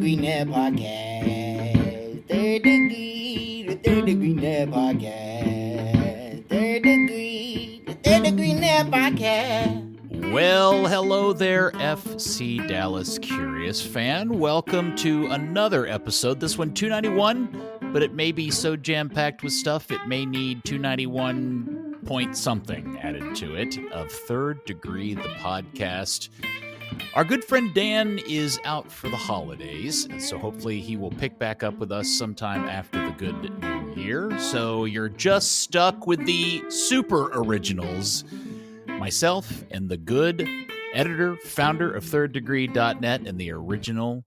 Degree Net Podcast. Third Degree, the Third Degree Net Podcast. Third Degree, the Third Degree Net Podcast. Well, hello there, FC Dallas Curious fan. Welcome to another episode. This one, 291, but it may be so jam-packed with stuff, it may need 291 point something added to it of Third Degree, the podcast. Our good friend Dan is out for the holidays, and so hopefully he will pick back up with us sometime after the good new year. So you're just stuck with the super originals. Myself and the good editor, founder of thirddegree.net, and the original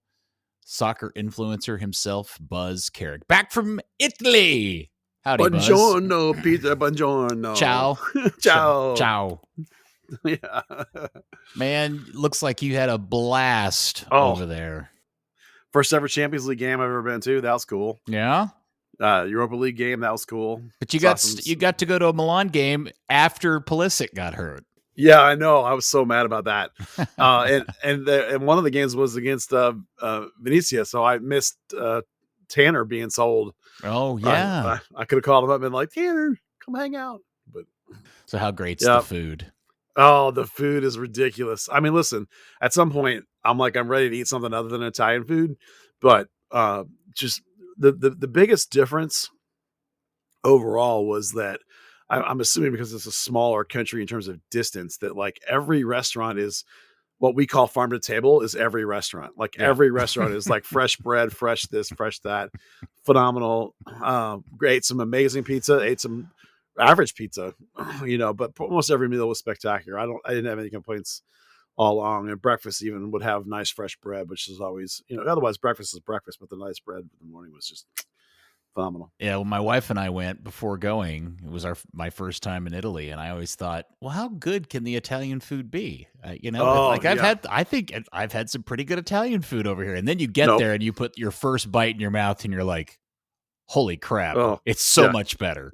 soccer influencer himself, Buzz Carrick. Back from Italy. Howdy, Buongiorno, Buzz. Peter. Buongiorno. Ciao. Ciao. Ciao. Yeah. Man, looks like you had a blast over there. First ever Champions League game I've ever been to. That was cool. Yeah? Europa League game. That was cool. But you got to go to a Milan game after Pulisic got hurt. Yeah, I know. I was so mad about that. And one of the games was against Venezia, so I missed Tanner being sold. Oh, yeah. I could have called him up and been like, Tanner, come hang out. But so how great's the food? Oh, the food is ridiculous. I mean, listen, at some point, I'm ready to eat something other than Italian food. But just the biggest difference overall was that I'm assuming because it's a smaller country in terms of distance, that like every restaurant is what we call farm to table is every restaurant. Like every restaurant is like fresh bread, fresh this, fresh that. Phenomenal. Ate some amazing pizza, ate some average pizza, but almost every meal was spectacular. I didn't have any complaints all along. And breakfast even would have nice fresh bread, which is always, otherwise breakfast is breakfast, but the nice bread in the morning was just phenomenal. Yeah, well, my wife and I went before going. It was my first time in Italy, and I always thought, well, how good can the Italian food be? I think I've had some pretty good Italian food over here. And then you get there and you put your first bite in your mouth, and you're like, holy crap, it's so much better.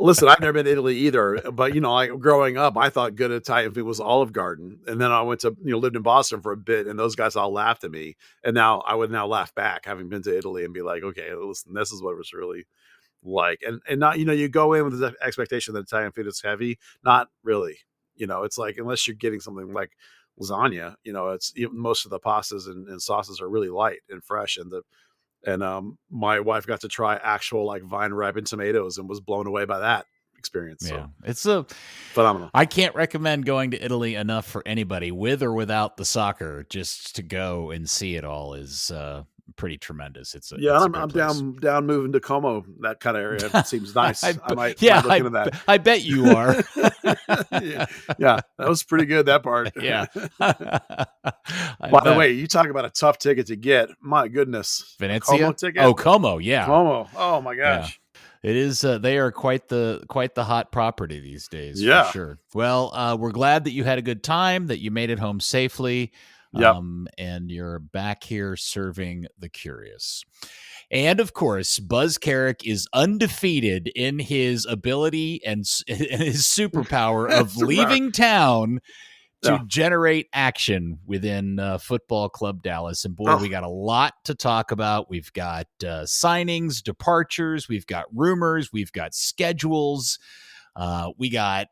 Listen, I've never been to Italy either, but, growing up, I thought good Italian food was Olive Garden. And then I went to, lived in Boston for a bit, and those guys all laughed at me. And now I would laugh back, having been to Italy, and be like, okay, listen, this is what it was really like. And not, you go in with the expectation that Italian food is heavy. Not really. It's like, unless you're getting something like lasagna, it's most of the pastas and sauces are really light and fresh, and my wife got to try actual like vine ripened tomatoes and was blown away by that experience. Yeah, so, it's phenomenal. I can't recommend going to Italy enough for anybody, with or without the soccer. Just to go and see it all is pretty tremendous. I'm down moving to Como, that kind of area. It seems nice. I might look into that. I bet you are. yeah, that was pretty good, that part. Yeah. By the way, you talk about a tough ticket to get. My goodness, Venezia Como ticket. Oh, Como, yeah, Como. Oh my gosh. Yeah. It is. They are quite the hot property these days. Yeah, for sure. Well, we're glad that you had a good time, that you made it home safely. Yep. And you're back here serving the curious. And of course, Buzz Carrick is undefeated in his ability and his superpower of leaving town to generate action within Football Club Dallas. And boy, we got a lot to talk about. We've got signings, departures, we've got rumors, we've got schedules. We got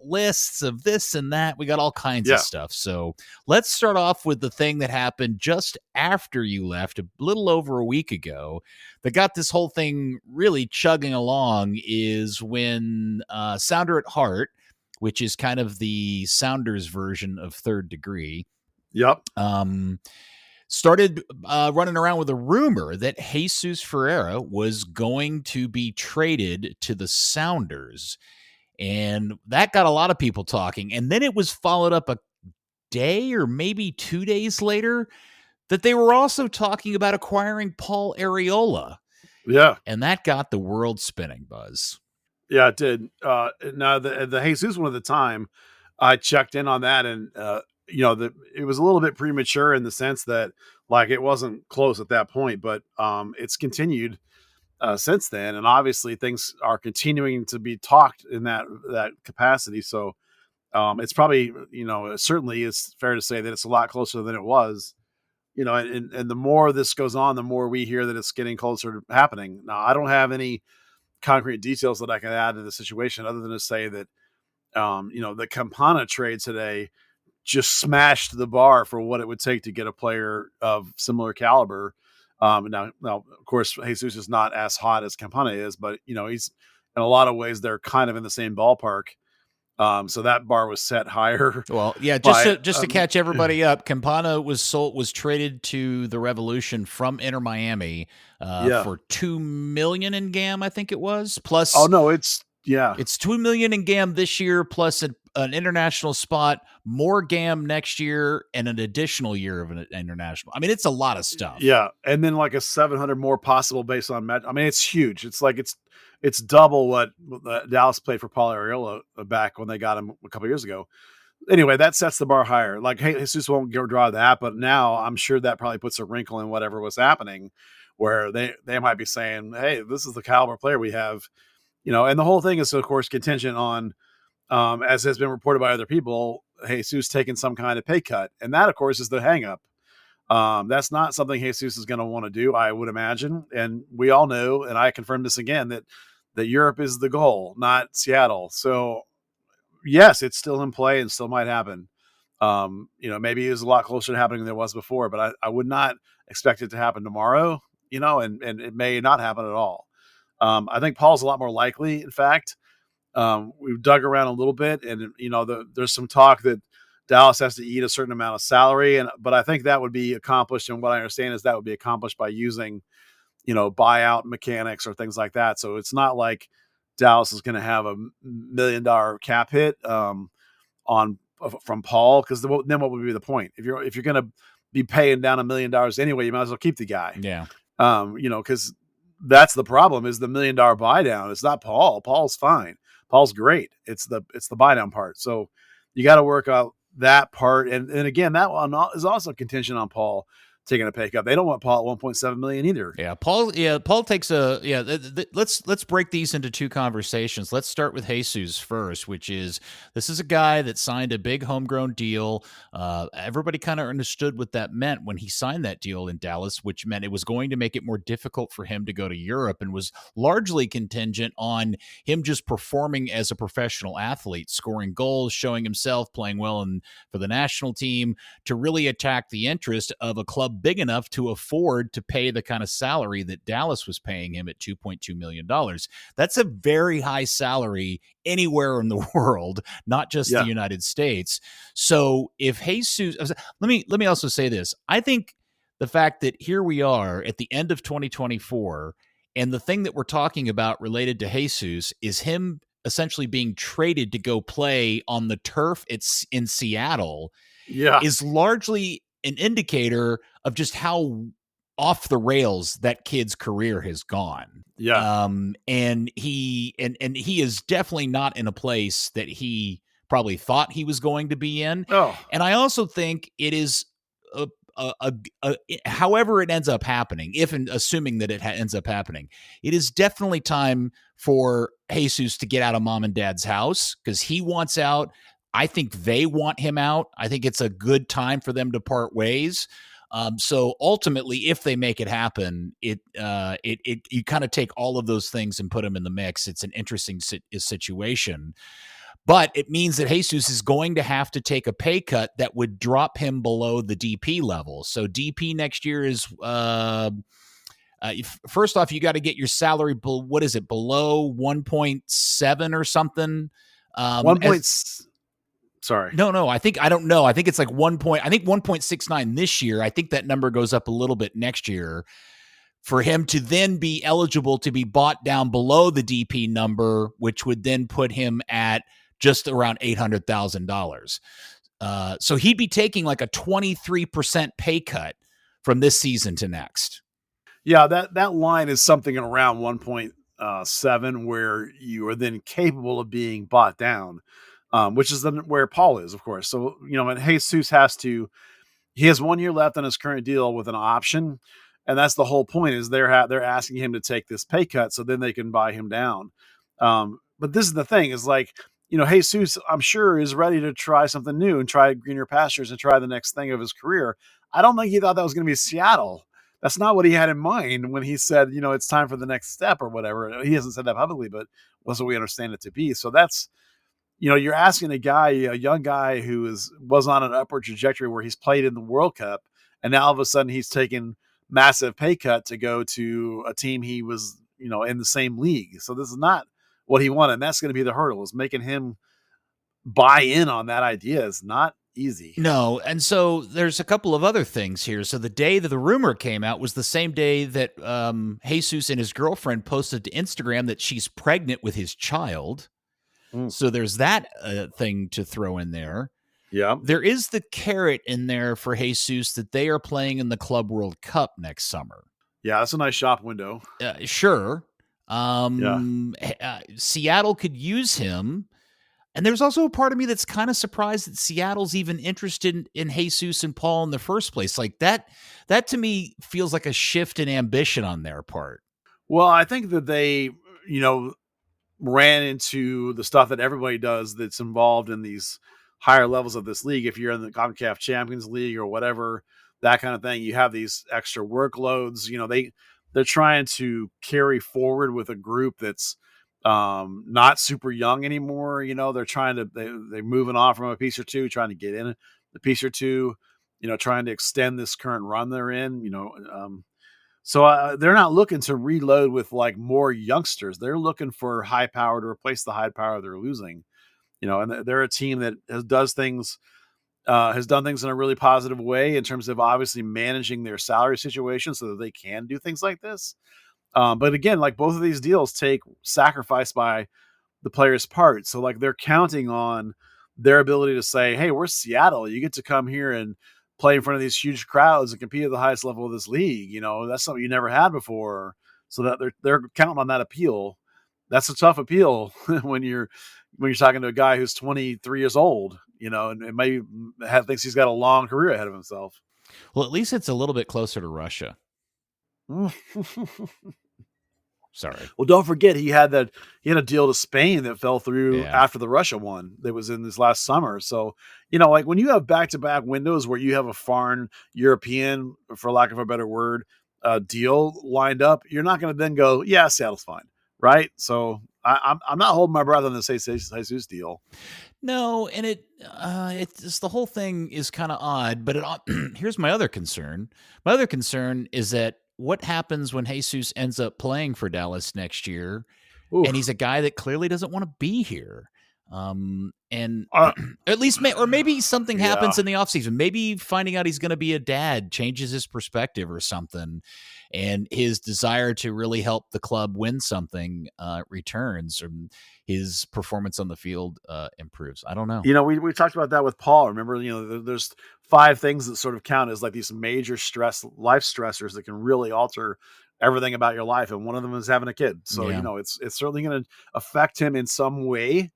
lists of this and that. We got all kinds of stuff. So let's start off with the thing that happened just after you left, a little over a week ago, that got this whole thing really chugging along, is when Sounder at Heart, which is kind of the Sounders version of Third Degree, started running around with a rumor that Jesus Ferreira was going to be traded to the Sounders. And that got a lot of people talking. And then it was followed up a day or maybe 2 days later that they were also talking about acquiring Paul Arriola. Yeah. And that got the world spinning, Buzz. Yeah, it did. Now, the Jesus one at the time, I checked in on that, and it was a little bit premature in the sense that like it wasn't close at that point, but it's continued since then, and obviously things are continuing to be talked in that capacity. So it's probably, certainly it's fair to say that it's a lot closer than it was and the more this goes on, the more we hear that it's getting closer to happening. Now, I don't have any concrete details that I can add to the situation other than to say that, the Campana trade today just smashed the bar for what it would take to get a player of similar caliber. Now, of course, Jesus is not as hot as Campana is, but he's in a lot of ways they're kind of in the same ballpark. So that bar was set higher. Well, yeah, just to catch everybody up, Campana was traded to the Revolution from Inter Miami for $2 million in GAM, I think it was. Plus, oh no, it's $2 million in GAM this year, plus an international spot, more GAM next year, and an additional year of an international. I mean, it's a lot of stuff. Yeah, and then like a 700 more possible based on match. I mean, it's huge. It's like it's double what Dallas played for Paul Arriola back when they got him a couple years ago. Anyway, that sets the bar higher. Like, hey, Jesus won't draw that, but now I'm sure that probably puts a wrinkle in whatever was happening, where they might be saying, hey, this is the caliber player we have, and the whole thing is, of course, contingent on, as has been reported by other people, Jesus taking some kind of pay cut. And that, of course, is the hang up. That's not something Jesus is going to want to do, I would imagine. And we all know, and I confirm this again, that Europe is the goal, not Seattle. So yes, it's still in play and still might happen. Maybe it was a lot closer to happening than it was before, but I would not expect it to happen tomorrow, and it may not happen at all. I think Paul's a lot more likely. In fact, we've dug around a little bit, and there's some talk that Dallas has to eat a certain amount of salary, but I think that would be accomplished. And what I understand is that would be accomplished by using, buyout mechanics or things like that. So it's not like Dallas is going to have $1 million cap hit from Paul, because then what would be the point? If you're going to be paying down $1 million anyway, you might as well keep the guy. Yeah, because that's the problem, is the $1 million buy down. It's not Paul. Paul's fine. Paul's great. It's the buy down part. So you got to work out that part. And again, that one is also contingent on Paul taking a pay cut. They don't want Paul at $1.7 million either. Yeah, Paul takes let's break these into two conversations. Let's start with Jesus first, which is, this is a guy that signed a big homegrown deal. Everybody kind of understood what that meant when he signed that deal in Dallas, which meant it was going to make it more difficult for him to go to Europe, and was largely contingent on him just performing as a professional athlete, scoring goals, showing himself, playing well for the national team, to really attack the interest of a club big enough to afford to pay the kind of salary that Dallas was paying him at $2.2 million. That's a very high salary anywhere in the world, not just the United States. So if Jesus, let me also say this. I think the fact that here we are at the end of 2024, and the thing that we're talking about related to Jesus is him essentially being traded to go play on the turf in Seattle, is largely an indicator of just how off the rails that kid's career has gone. Yeah. And he is definitely not in a place that he probably thought he was going to be in. Oh. And I also think it is however it ends up happening, assuming that it ends up happening, it is definitely time for Jesus to get out of mom and dad's house, because he wants out. I think they want him out. I think it's a good time for them to part ways. So ultimately, if they make it happen, you kind of take all of those things and put them in the mix. It's an interesting situation, but it means that Jesus is going to have to take a pay cut that would drop him below the DP level. So DP next year is first off, you got to get your salary. What is it, below 1.7 or something? Sorry. No. I don't know. I think it's like 1.69 this year. I think that number goes up a little bit next year for him to then be eligible to be bought down below the DP number, which would then put him at just around $800,000. So he'd be taking like a 23% pay cut from this season to next. Yeah, that line is something around 1.7, where you are then capable of being bought down. Which is where Paul is, of course. So, and Jesus he has 1 year left on his current deal with an option. And that's the whole point, is they're asking him to take this pay cut so then they can buy him down. But this is the thing, is like, Jesus, I'm sure, is ready to try something new and try greener pastures and try the next thing of his career. I don't think he thought that was going to be Seattle. That's not what he had in mind when he said, it's time for the next step or whatever. He hasn't said that publicly, but that's what we understand it to be. So that's, you're asking a young guy who was on an upward trajectory where he's played in the World Cup, and now all of a sudden he's taken massive pay cut to go to a team he was, in the same league. So this is not what he wanted. And that's going to be the hurdle, is making him buy in on that idea is not easy. No. And so there's a couple of other things here. So the day that the rumor came out was the same day that Jesus and his girlfriend posted to Instagram that she's pregnant with his child. So there's that thing to throw in there. Yeah. There is the carrot in there for Jesus that they are playing in the Club World Cup next summer. Yeah, that's a nice shop window. Sure. Seattle could use him. And there's also a part of me that's kind of surprised that Seattle's even interested in Jesus and Paul in the first place. Like that to me feels like a shift in ambition on their part. Well, I think that they, ran into the stuff that everybody does that's involved in these higher levels of this league. If you're in the CONCACAF Champions League or whatever, that kind of thing, you have these extra workloads. They're trying to carry forward with a group that's not super young anymore. They're trying to, they're moving off from a piece or two, trying to get in a piece or two, trying to extend this current run they're in, So they're not looking to reload with like more youngsters. They're looking for high power to replace the high power they're losing, and they're a team that has done things in a really positive way in terms of obviously managing their salary situation so that they can do things like this. But again, like both of these deals take sacrifice by the player's part. So like they're counting on their ability to say, hey, we're Seattle. You get to come here and play in front of these huge crowds and compete at the highest level of this league. That's something you never had before. So that they're counting on that appeal. That's a tough appeal when you're talking to a guy who's 23 years old, and maybe thinks he's got a long career ahead of himself. Well, at least it's a little bit closer to Russia. Sorry. Well, don't forget he had a deal to Spain that fell through after the Russia one that was in this last summer. So, like when you have back-to-back windows where you have a foreign European, for lack of a better word, deal lined up, you're not going to then go, yeah, Seattle's fine, right? So I'm not holding my breath on this Jesus deal. No, and it's the whole thing is kind of odd. But here's my other concern. My other concern is that what happens when Jesus ends up playing for Dallas next year, and he's a guy that clearly doesn't want to be here. And at least, or maybe something happens in the offseason. Maybe finding out he's going to be a dad changes his perspective or something, and his desire to really help the club win something returns, or his performance on the field improves. I don't know. We talked about that with Paul. Remember, there's 5 things that sort of count as like these major life stressors that can really alter everything about your life, and one of them is having a kid. So it's certainly going to affect him in some way,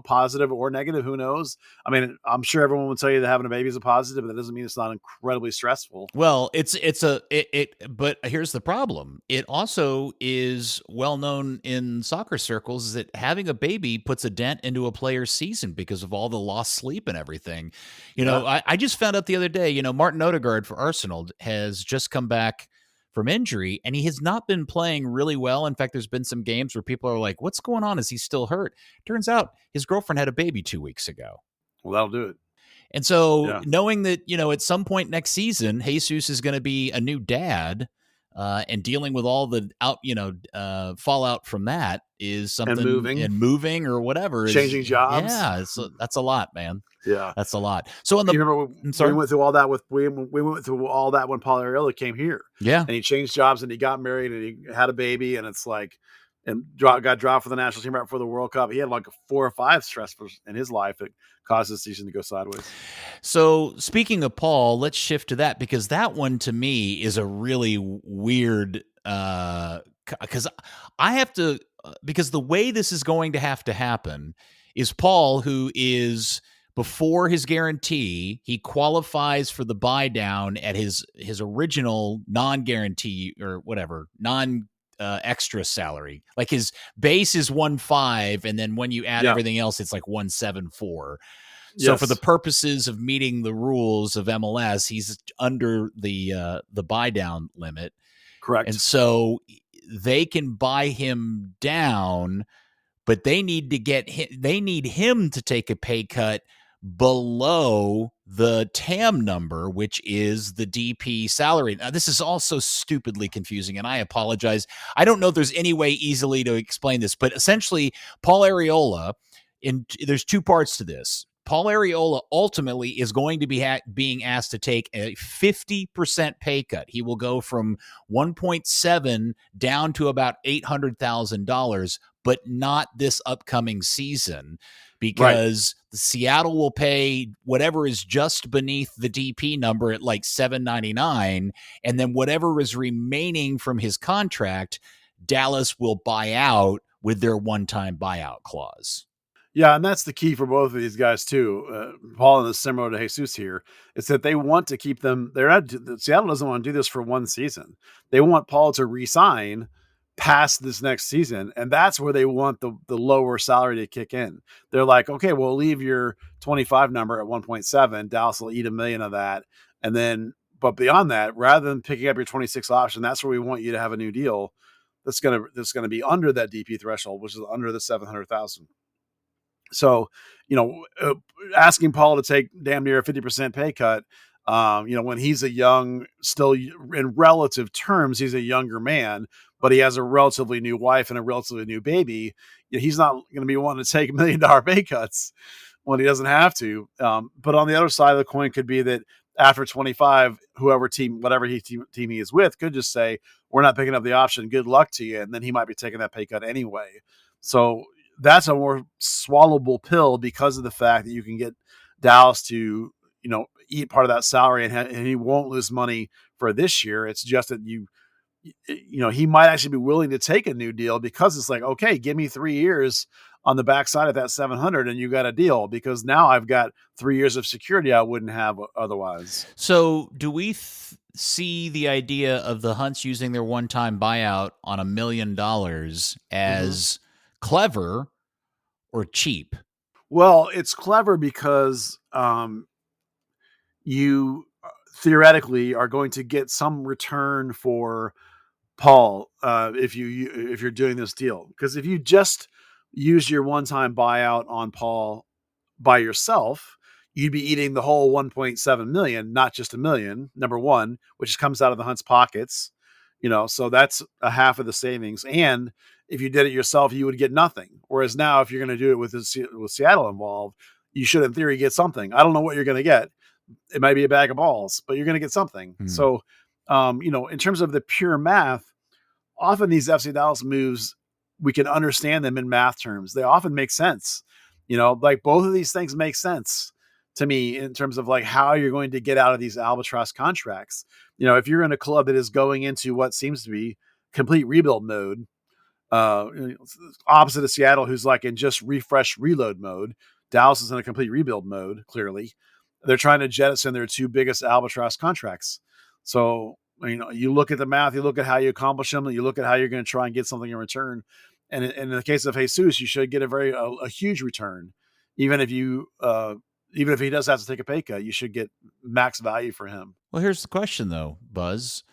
positive or negative, who knows. I mean, I'm sure everyone will tell you that having a baby is a positive, but that doesn't mean it's not incredibly stressful. Well, but here's the problem. It also is well known in soccer circles that having a baby puts a dent into a player's season because of all the lost sleep and everything. I just found out the other day, Martin Odegaard for Arsenal has just come back from injury, and he has not been playing really well. In fact, there's been some games where people are like, what's going on? Is he still hurt? Turns out his girlfriend had a baby 2 weeks ago. Well, that'll do it. And so knowing that, at some point next season, Jesus is going to be a new dad, and dealing with all the fallout from that is something, and moving or whatever, changing jobs. Yeah. That's a lot, man. Yeah. That's a lot. So we went through all that we went through all that when Paul Arriola came here. Yeah. And he changed jobs and he got married and he had a baby, and it's like, and got dropped for the national team right before the World Cup. He had like 4 or 5 stressors in his life that caused the season to go sideways. So speaking of Paul, let's shift to that, because that one to me is a really weird, because because the way this is going to have to happen is Paul, who is before his guarantee, he qualifies for the buy down at his original non-guarantee or whatever, extra salary. Like his base is 1.5, and then when you add everything else, it's like 1.74. So for the purposes of meeting the rules of MLS, he's under the buy down limit. Correct. And so they can buy him down, but they need him to take a pay cut below the TAM number, which is the DP salary. Now, this is also stupidly confusing, and I apologize. I don't know if there's any way easily to explain this, but essentially, Paul Arriola, there's two parts to this. Paul Arriola ultimately is going to be being asked to take a 50% pay cut. He will go from 1.7 down to about $800,000, but not this upcoming season, because the Seattle will pay whatever is just beneath the DP number at like $799, and then whatever is remaining from his contract, Dallas will buy out with their one-time buyout clause. Yeah, and that's the key for both of these guys too. Paul and similar to Jesus here, is that they want to keep them. Seattle doesn't want to do this for one season. They want Paul to re-sign past this next season, and that's where they want the lower salary to kick in. They're like, okay, we'll leave your 25 number at 1.7. Dallas will eat $1 million of that, and then, but beyond that, rather than picking up your 26 option, that's where we want you to have a new deal that's gonna be under that DP threshold, which is under the 700,000. So, asking Paul to take damn near a 50% pay cut, when he's still in relative terms, he's a younger man, but he has a relatively new wife and a relatively new baby. He's not going to be wanting to take $1 million pay cuts when he doesn't have to. But on the other side of the coin could be that after 25, whatever team he is with could just say, we're not picking up the option. Good luck to you. And then he might be taking that pay cut anyway. So that's a more swallowable pill because of the fact that you can get Dallas to, eat part of that salary and he won't lose money for this year. It's just that he might actually be willing to take a new deal because it's like, okay, give me 3 years on the backside of that 700 and you got a deal, because now I've got 3 years of security I wouldn't have otherwise. So do we see the idea of the Hunts using their one-time buyout on $1 million as clever or cheap? Well, it's clever because you theoretically are going to get some return for Paul if you're doing this deal. Because if you just use your one-time buyout on Paul by yourself, you'd be eating the whole 1.7 million, not just $1 million, number one, which comes out of the Hunts' pockets. So that's a half of the savings. And if you did it yourself, you would get nothing. Whereas now, if you're going to do it with Seattle involved, you should, in theory, get something. I don't know what you're going to get. It might be a bag of balls, but you're going to get something. So, in terms of the pure math, often these FC Dallas moves, we can understand them in math terms. They often make sense. Like both of these things make sense to me in terms of like how you're going to get out of these albatross contracts. If you're in a club that is going into what seems to be complete rebuild mode, opposite of Seattle, who's like in just refresh reload mode, Dallas is in a complete rebuild mode. Clearly, they're trying to jettison their two biggest albatross contracts. So, you look at the math, you look at how you accomplish them, and you look at how you're going to try and get something in return. And in the case of Jesus, you should get a huge return, even if he does have to take a pay cut. You should get max value for him. Well, here's the question though, Buzz,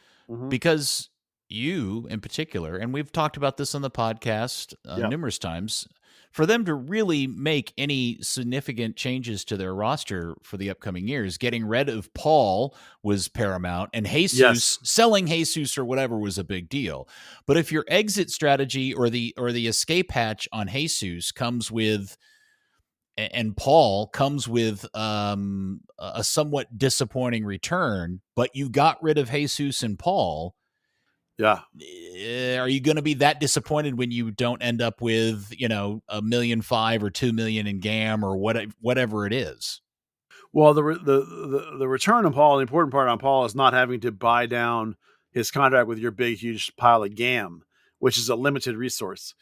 because you in particular, and we've talked about this on the podcast numerous times, for them to really make any significant changes to their roster for the upcoming years, getting rid of Paul was paramount, and selling Jesus or whatever was a big deal. But if your exit strategy or the escape hatch on Jesus comes with, and Paul comes with a somewhat disappointing return, but you got rid of Jesus and Paul, are you going to be that disappointed when you don't end up with, $1.5 million or $2 million in GAM or whatever it is? Well, the return on Paul, the important part on Paul is not having to buy down his contract with your big, huge pile of GAM, which is a limited resource.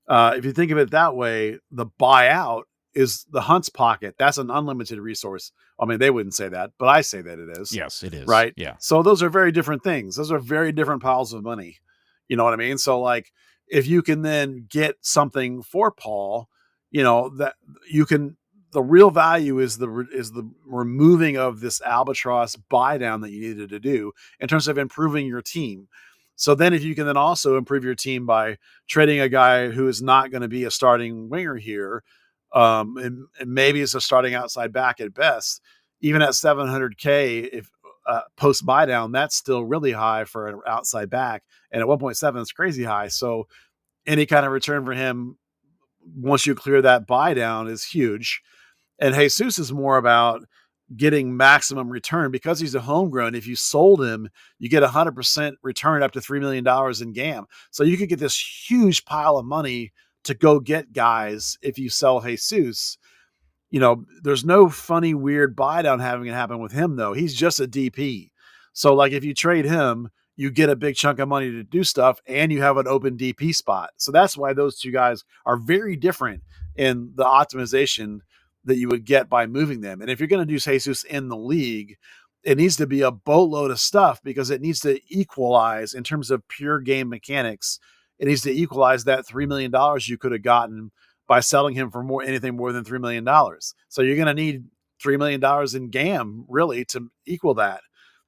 If you think of it that way, the buyout is the Hunts' pocket. That's an unlimited resource. I mean, they wouldn't say that, but I say that it is. Yes, it is. Right? Yeah. So those are very different things. Those are very different piles of money. You know what I mean? So like, if you can then get something for Paul, that you can, the real value is the removing of this albatross buy down that you needed to do in terms of improving your team. So then if you can then also improve your team by trading a guy who is not going to be a starting winger here, and maybe it's a starting outside back at best, even at $700K, if post buy down, that's still really high for an outside back. And at 1.7, it's crazy high. So any kind of return for him, once you clear that buy down, is huge. And Jesus is more about getting maximum return because he's a homegrown. If you sold him, you get 100% return up to $3 million in GAM. So you could get this huge pile of money to go get guys if you sell Jesus. There's no funny, weird buy down having it happen with him, though. He's just a DP. So like if you trade him, you get a big chunk of money to do stuff and you have an open DP spot. So that's why those two guys are very different in the optimization that you would get by moving them. And if you're going to do Jesus in the league, it needs to be a boatload of stuff because it needs to equalize in terms of pure game mechanics. It needs to equalize that $3 million you could have gotten by selling him for anything more than $3 million. So you're going to need $3 million in GAM really to equal that,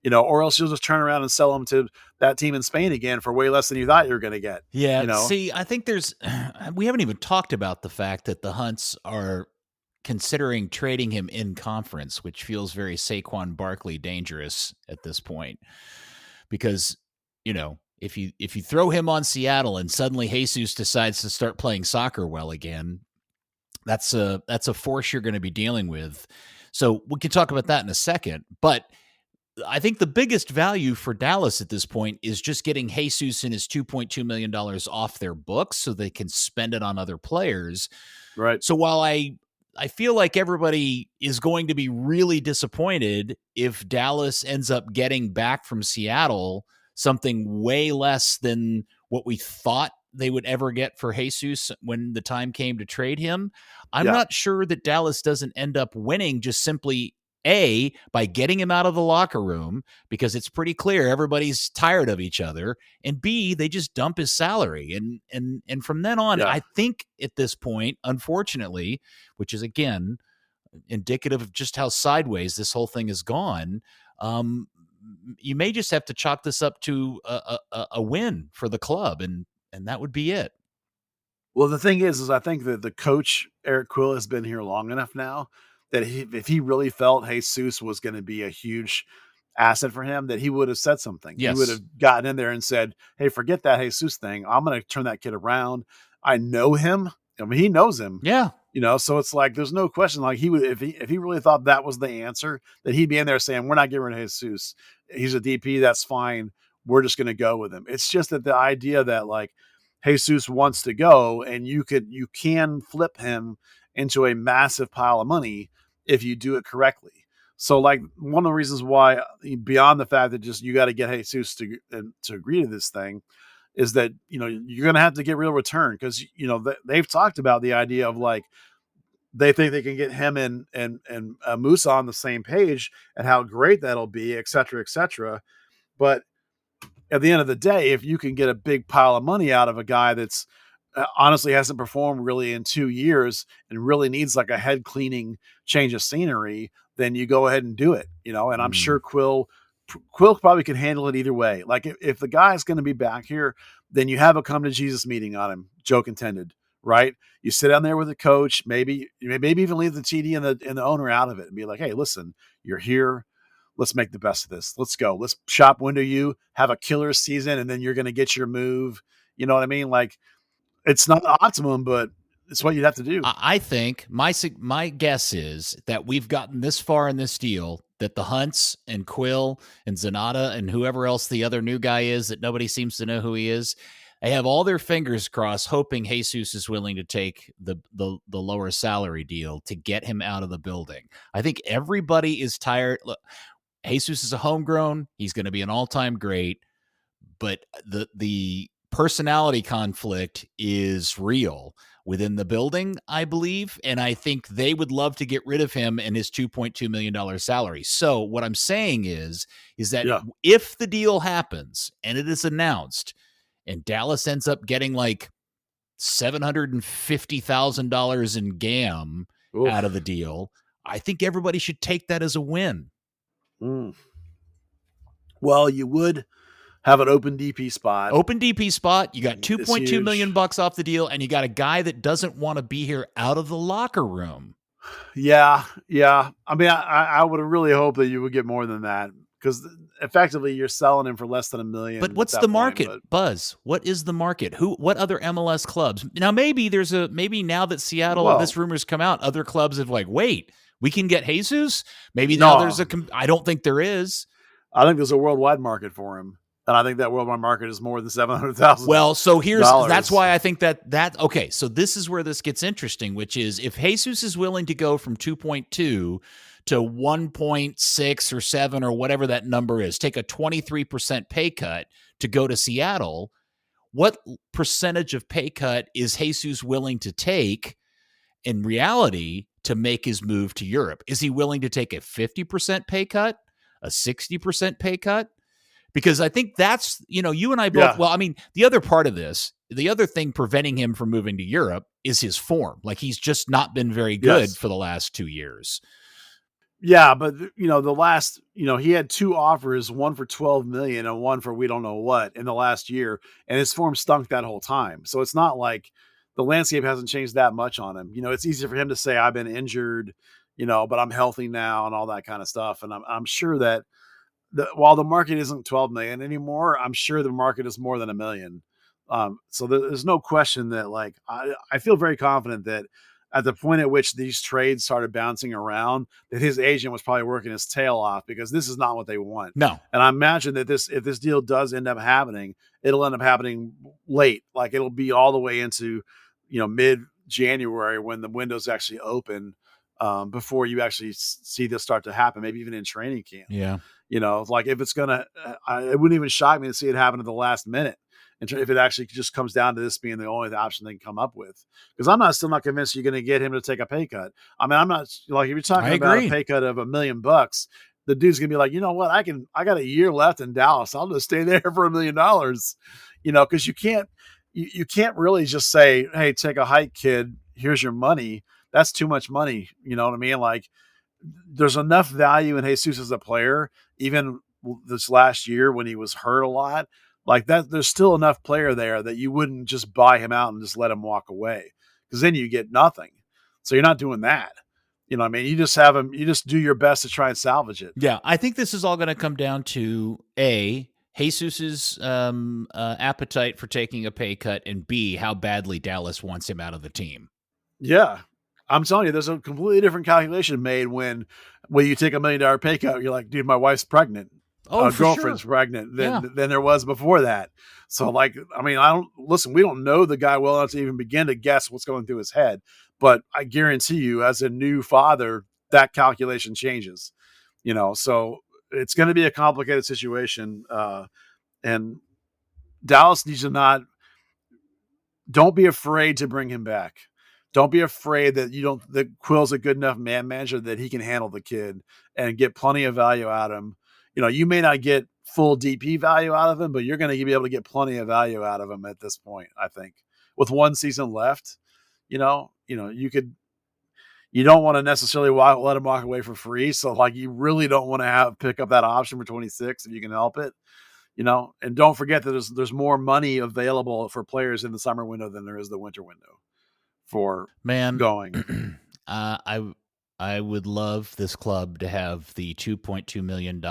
or else you'll just turn around and sell him to that team in Spain again for way less than you thought you were going to get. Yeah. See, I think we haven't even talked about the fact that the Hunts are considering trading him in conference, which feels very Saquon Barkley dangerous at this point, because, if you throw him on Seattle and suddenly Jesus decides to start playing soccer well again, that's a force you're going to be dealing with. So we can talk about that in a second, but I think the biggest value for Dallas at this point is just getting Jesus and his $2.2 million off their books so they can spend it on other players. Right. So while I feel like everybody is going to be really disappointed if Dallas ends up getting back from Seattle something way less than what we thought they would ever get for Jesus when the time came to trade him, I'm not sure that Dallas doesn't end up winning just simply A, by getting him out of the locker room, because it's pretty clear everybody's tired of each other, and B, they just dump his salary. And from then on, I think at this point, unfortunately, which is again indicative of just how sideways this whole thing has gone, you may just have to chalk this up to a win for the club, and that would be it. Well, the thing is I think that the coach, Eric Quill, has been here long enough now that if he really felt Jesus was going to be a huge asset for him, that he would have said something. Yes. He would have gotten in there and said, hey, forget that Jesus thing. I'm going to turn that kid around. I know him. I mean, he knows him. Yeah. So it's like, there's no question. Like he would, if he really thought that was the answer, that he'd be in there saying, we're not getting rid of Jesus. He's a DP. That's fine. We're just going to go with him. It's just that the idea that like Jesus wants to go and you can flip him into a massive pile of money if you do it correctly. So like one of the reasons why, beyond the fact that just you got to get Jesus to agree to this thing, is that, you're going to have to get real return because, they've talked about the idea of like, they think they can get him and Musa on the same page and how great that'll be, et cetera, et cetera. But at the end of the day, if you can get a big pile of money out of a guy that's honestly hasn't performed really in 2 years and really needs like a head cleaning change of scenery, then you go ahead and do it, and I'm sure Quill probably can handle it either way. Like if the guy's going to be back here, then you have a come to Jesus meeting on him, joke intended, right? You sit down there with the coach, maybe even leave the TD and the owner out of it and be like, hey, listen, you're here. Let's make the best of this. Let's go. Let's shop window you, have a killer season, and then you're going to get your move. You know what I mean? Like, it's not the optimum, but it's what you'd have to do. I think my guess is that we've gotten this far in this deal that the Hunts and Quill and Zanata and whoever else the other new guy is that nobody seems to know who he is, they have all their fingers crossed, hoping Jesus is willing to take the lower salary deal to get him out of the building. I think everybody is tired. Look, Jesus is a homegrown. He's going to be an all-time great, but the personality conflict is real within the building, I believe, and I think they would love to get rid of him and his $2.2 million salary. So what I'm saying is that if the deal happens and it is announced and Dallas ends up getting like $750,000 in GAM out of the deal, I think everybody should take that as a win. Well, you would have an open DP spot. Open DP spot. You got $2.2 million off the deal, and you got a guy that doesn't want to be here out of the locker room. Yeah. I mean, I would really hope that you would get more than that, because effectively you're selling him for less than $1 million. But what's the market, Buzz? What is the market? What other MLS clubs? Now, maybe now that Seattle, this rumor's come out, other clubs have like, wait, we can get Jesus? Maybe now there's I don't think there is. I think there's a worldwide market for him. And I think that worldwide market is more than $700,000. Well, so that's why I think that okay. So this is where this gets interesting, which is if Jesus is willing to go from 2.2 to 1.6 or 7 or whatever that number is, take a 23% pay cut to go to Seattle, what percentage of pay cut is Jesus willing to take in reality to make his move to Europe? Is he willing to take a 50% pay cut, a 60% pay cut? Because I think that's, you and I both, well, I mean, the other part of this, the other thing preventing him from moving to Europe is his form. Like, he's just not been very good for the last 2 years. Yeah, but, the last, he had 2 offers, one for $12 million and one for we don't know what in the last year, and his form stunk that whole time. So it's not like the landscape hasn't changed that much on him. It's easy for him to say, I've been injured, but I'm healthy now and all that kind of stuff. And I'm sure that while the market isn't 12 million anymore, I'm sure the market is more than $1 million. So there's no question that, like, I feel very confident that at the point at which these trades started bouncing around, that his agent was probably working his tail off, because this is not what they want. No. And I imagine that if this deal does end up happening, it'll end up happening late. Like, it'll be all the way into, mid-January when the windows actually open, before you actually see this start to happen, maybe even in training camp. Yeah. Like, if it's going to, it wouldn't even shock me to see it happen at the last minute. And if it actually just comes down to this being the only option they can come up with, because I'm still not convinced you're going to get him to take a pay cut. I mean, I'm not, like, if you're talking about a pay cut of $1 million, the dude's going to be like, you know what? I got a year left in Dallas. I'll just stay there for $1 million, because you can't really just say, hey, take a hike, kid. Here's your money. That's too much money. You know what I mean? Like, there's enough value in Jesus as a player, even this last year when he was hurt a lot, like that. There's still enough player there that you wouldn't just buy him out and just let him walk away, because then you get nothing. So you're not doing that. You just have him, you just do your best to try and salvage it. Yeah. I think this is all going to come down to Jesus's appetite for taking a pay cut, and B, how badly Dallas wants him out of the team. Yeah. I'm telling you, there's a completely different calculation made when you take $1 million pay cut. You're like, dude, my wife's pregnant. Girlfriend's pregnant than there was before that. So, like, I mean, we don't know the guy well enough to even begin to guess what's going through his head. But I guarantee you, as a new father, that calculation changes. So it's going to be a complicated situation. And Dallas needs to don't be afraid to bring him back. Don't be afraid that Quill's a good enough man manager that he can handle the kid and get plenty of value out of him. You may not get full DP value out of him, but you're going to be able to get plenty of value out of him at this point. I think with 1 season left, you don't want to necessarily let him walk away for free. So, like, you really don't want to pick up that option for 26 if you can help it. And don't forget that there's more money available for players in the summer window than there is the winter window. For going. I would love this club to have the $2.2 million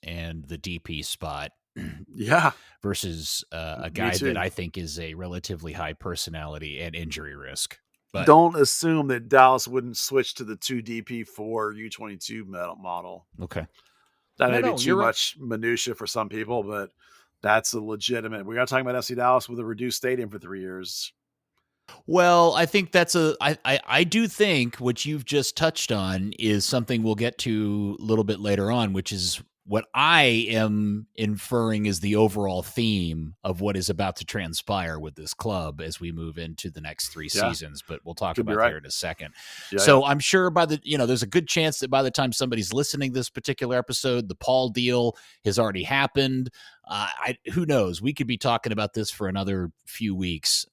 and the DP spot. Yeah. Versus a guy that I think is a relatively high personality and injury risk. But don't assume that Dallas wouldn't switch to the 2 DP 4 U22 model. Okay. That may be too much minutia for some people, but that's a legitimate. We got talking about FC Dallas with a reduced stadium for 3 years. Well, I think I do think what you've just touched on is something we'll get to a little bit later on, which is what I am inferring is the overall theme of what is about to transpire with this club as we move into the next 3 seasons, but we'll talk about that in a second. So I'm sure there's a good chance that by the time somebody's listening to this particular episode, the Paul deal has already happened. who knows? We could be talking about this for another few weeks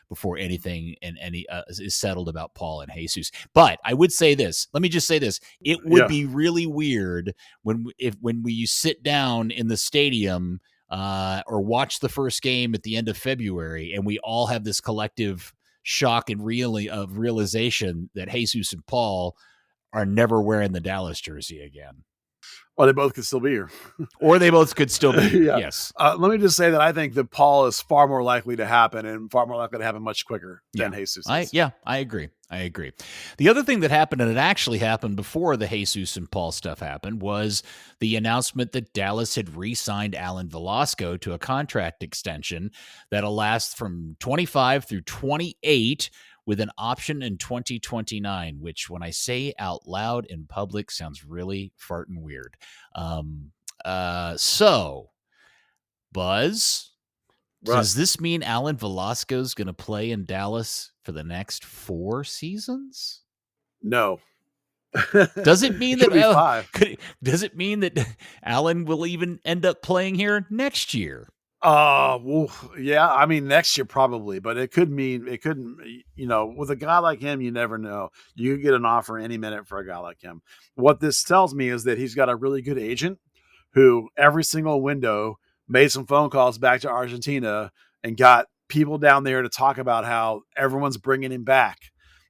before anything is settled about Paul and Jesus. But I would say this. Let me just say this. It would be really weird when you sit down in the stadium or watch the first game at the end of February, and we all have this collective shock and realization that Jesus and Paul are never wearing the Dallas jersey again. Or they both could still be here. Or they both could still be here. Yeah. Yes. Let me just say that I think that Paul is far more likely to happen and far more likely to happen much quicker than Jesus is. I agree. The other thing that happened, and it actually happened before the Jesus and Paul stuff happened, was the announcement that Dallas had re-signed Alan Velasco to a contract extension that'll last from 25 through 28 with an option in 2029, which when I say out loud in public sounds really farting weird. So, Buzz, does this mean Alan Velasco's going to play in Dallas for the next 4 seasons? No. Does it mean that does it mean that Alan will even end up playing here next year? Well, yeah. I mean, next year probably, but it couldn't. With a guy like him, you never know. You could get an offer any minute for a guy like him. What this tells me is that he's got a really good agent who every single window made some phone calls back to Argentina and got people down there to talk about how everyone's bringing him back,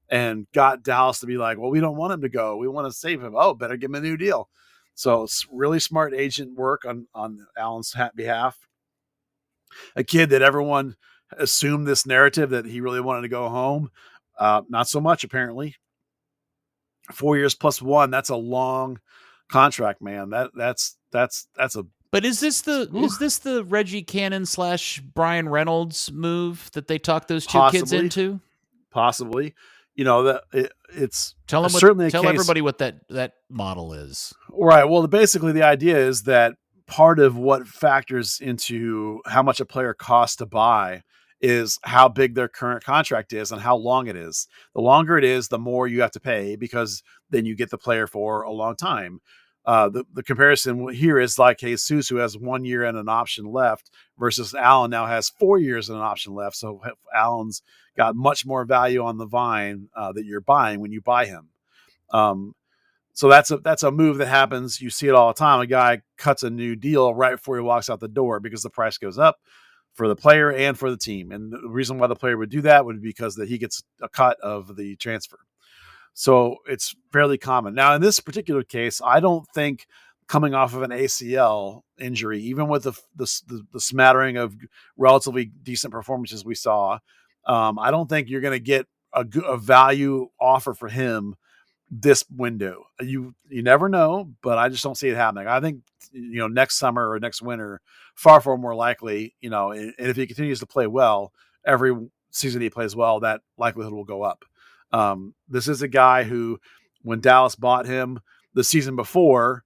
and got Dallas to be like, well, we don't want him to go. We want to save him. Oh, better give him a new deal. So it's really smart agent work on Alan's behalf. A kid that everyone assumed this narrative that he really wanted to go home. Not so much, apparently. 4 years plus 1. That's a long contract, man. That's a. But is this the Reggie Cannon / Brian Reynolds move that they talked those two kids into? Possibly. It's tell everybody what that model is. Right. Well, basically the idea is that part of what factors into how much a player costs to buy is how big their current contract is and how long it is. The longer it is, the more you have to pay, because then you get the player for a long time. The comparison here is like Jesus, who has 1 year and an option left, versus Alan now has 4 years and an option left. So Alan's got much more value on the vine that you're buying when you buy him. So that's a move that happens. You see it all the time. A guy cuts a new deal right before he walks out the door because the price goes up for the player and for the team. And the reason why the player would do that would be because that he gets a cut of the transfer. So it's fairly common. Now, in this particular case, I don't think coming off of an ACL injury, even with the smattering of relatively decent performances we saw, I don't think you're going to get a value offer for him this window. You never know, but I just don't see it happening. I think, next summer or next winter, far more likely, and if he continues to play well, every season he plays well, that likelihood will go up. This is a guy who, when Dallas bought him the season before,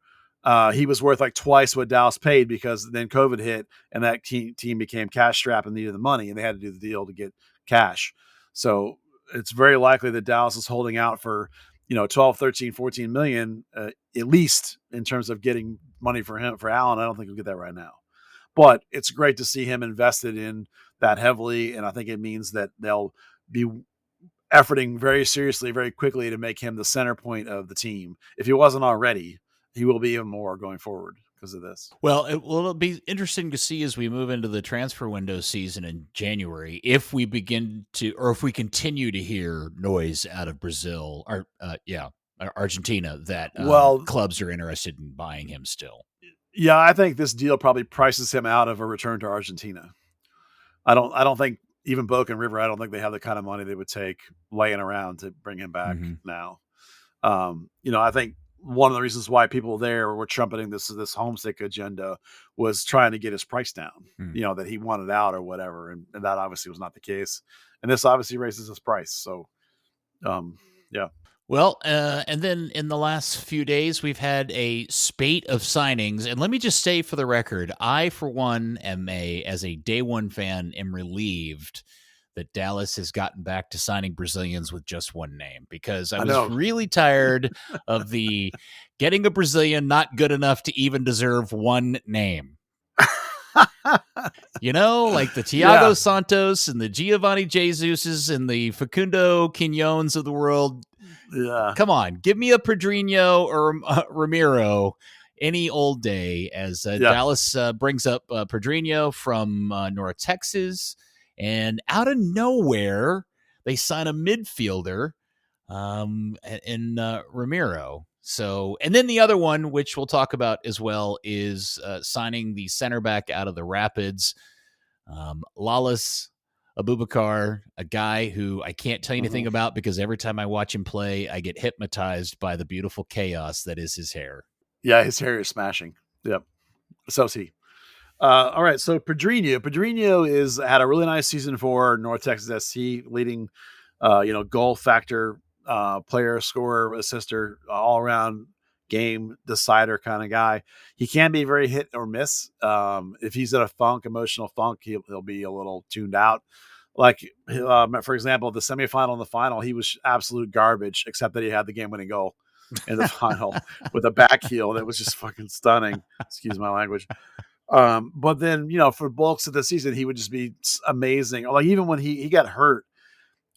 he was worth like twice what Dallas paid, because then COVID hit and that team became cash strapped and needed the money, and they had to do the deal to get cash. So it's very likely that Dallas is holding out for 12, 13, 14 million, at least in terms of getting money for Allen. I don't think we'll get that right now, but it's great to see him invested in that heavily. And I think it means that they'll be efforting very seriously, very quickly to make him the center point of the team. If he wasn't already, he will be even more going forward because of this. Well, it'll be interesting to see as we move into the transfer window season in January, if we if we continue to hear noise out of Brazil or Argentina that clubs are interested in buying him still. Yeah, I think this deal probably prices him out of a return to Argentina. I don't think even Boca and River, I don't think they have the kind of money they would take laying around to bring him back now. I think one of the reasons why people there were trumpeting this homesick agenda was trying to get his price down, that he wanted out or whatever. And that obviously was not the case. And this obviously raises his price. So, yeah. Well, and then in the last few days, we've had a spate of signings. And let me just say for the record, I, for one, as a day one fan, am relieved that Dallas has gotten back to signing Brazilians with just one name, because I was really tired of the getting a Brazilian not good enough to even deserve one name. Like the Thiago Santos and the Giovanni Jesuses and the Facundo Quinones of the world. Yeah. Come on, give me a Pedrinho or Ramiro any old day, as Dallas brings up Pedrinho from North Texas, and out of nowhere they sign a midfielder in Ramiro. So, and then the other one, which we'll talk about as well, is signing the center back out of the Rapids, Lalas Abubakar, a guy who I can't tell you anything about because every time I watch him play, I get hypnotized by the beautiful chaos that is his hair. Yeah, his hair is smashing. Yep. So is he. All right, so Pedrinho had a really nice season for North Texas SC, leading, goal factor, player, scorer, assister, all around game decider kind of guy. He can be very hit or miss. If he's in a emotional funk, he'll be a little tuned out. Like, for example, the semifinal and the final, he was absolute garbage, except that he had the game-winning goal in the final with a back heel that was just fucking stunning. Excuse my language. But then, for bulks of the season, he would just be amazing. Like, even when he got hurt,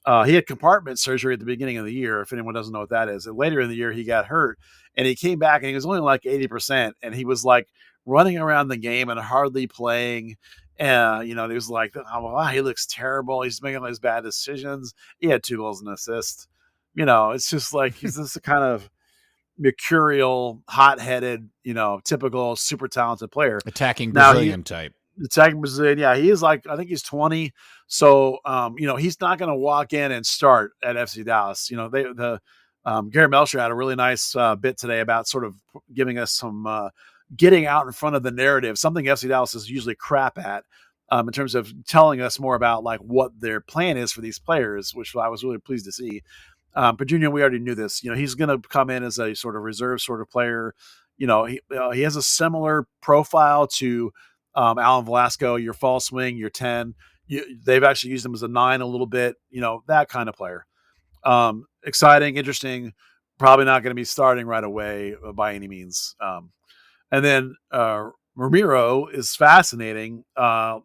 he had compartment surgery at the beginning of the year, if anyone doesn't know what that is. And later in the year, he got hurt, and he came back, and he was only like 80%, and he was like running around the game and hardly playing. And, he was like, oh, wow, he looks terrible. He's making all these bad decisions. He had 2 goals and an assist. It's just like he's this kind of mercurial, hot-headed, typical super talented player. Attacking Brazilian type. Attacking Brazilian, yeah. He is like, I think he's 20. So, he's not going to walk in and start at FC Dallas. Gary Melcher had a really nice bit today about sort of giving us some getting out in front of the narrative, something FC Dallas is usually crap at, in terms of telling us more about like what their plan is for these players, which I was really pleased to see. Pedrinho, we already knew this. He's going to come in as a sort of reserve sort of player. He has a similar profile to Alan Velasco, your false wing, your 10. They've actually used him as a 9 a little bit, that kind of player. Exciting, interesting, probably not going to be starting right away by any means. And then Ramiro is fascinating.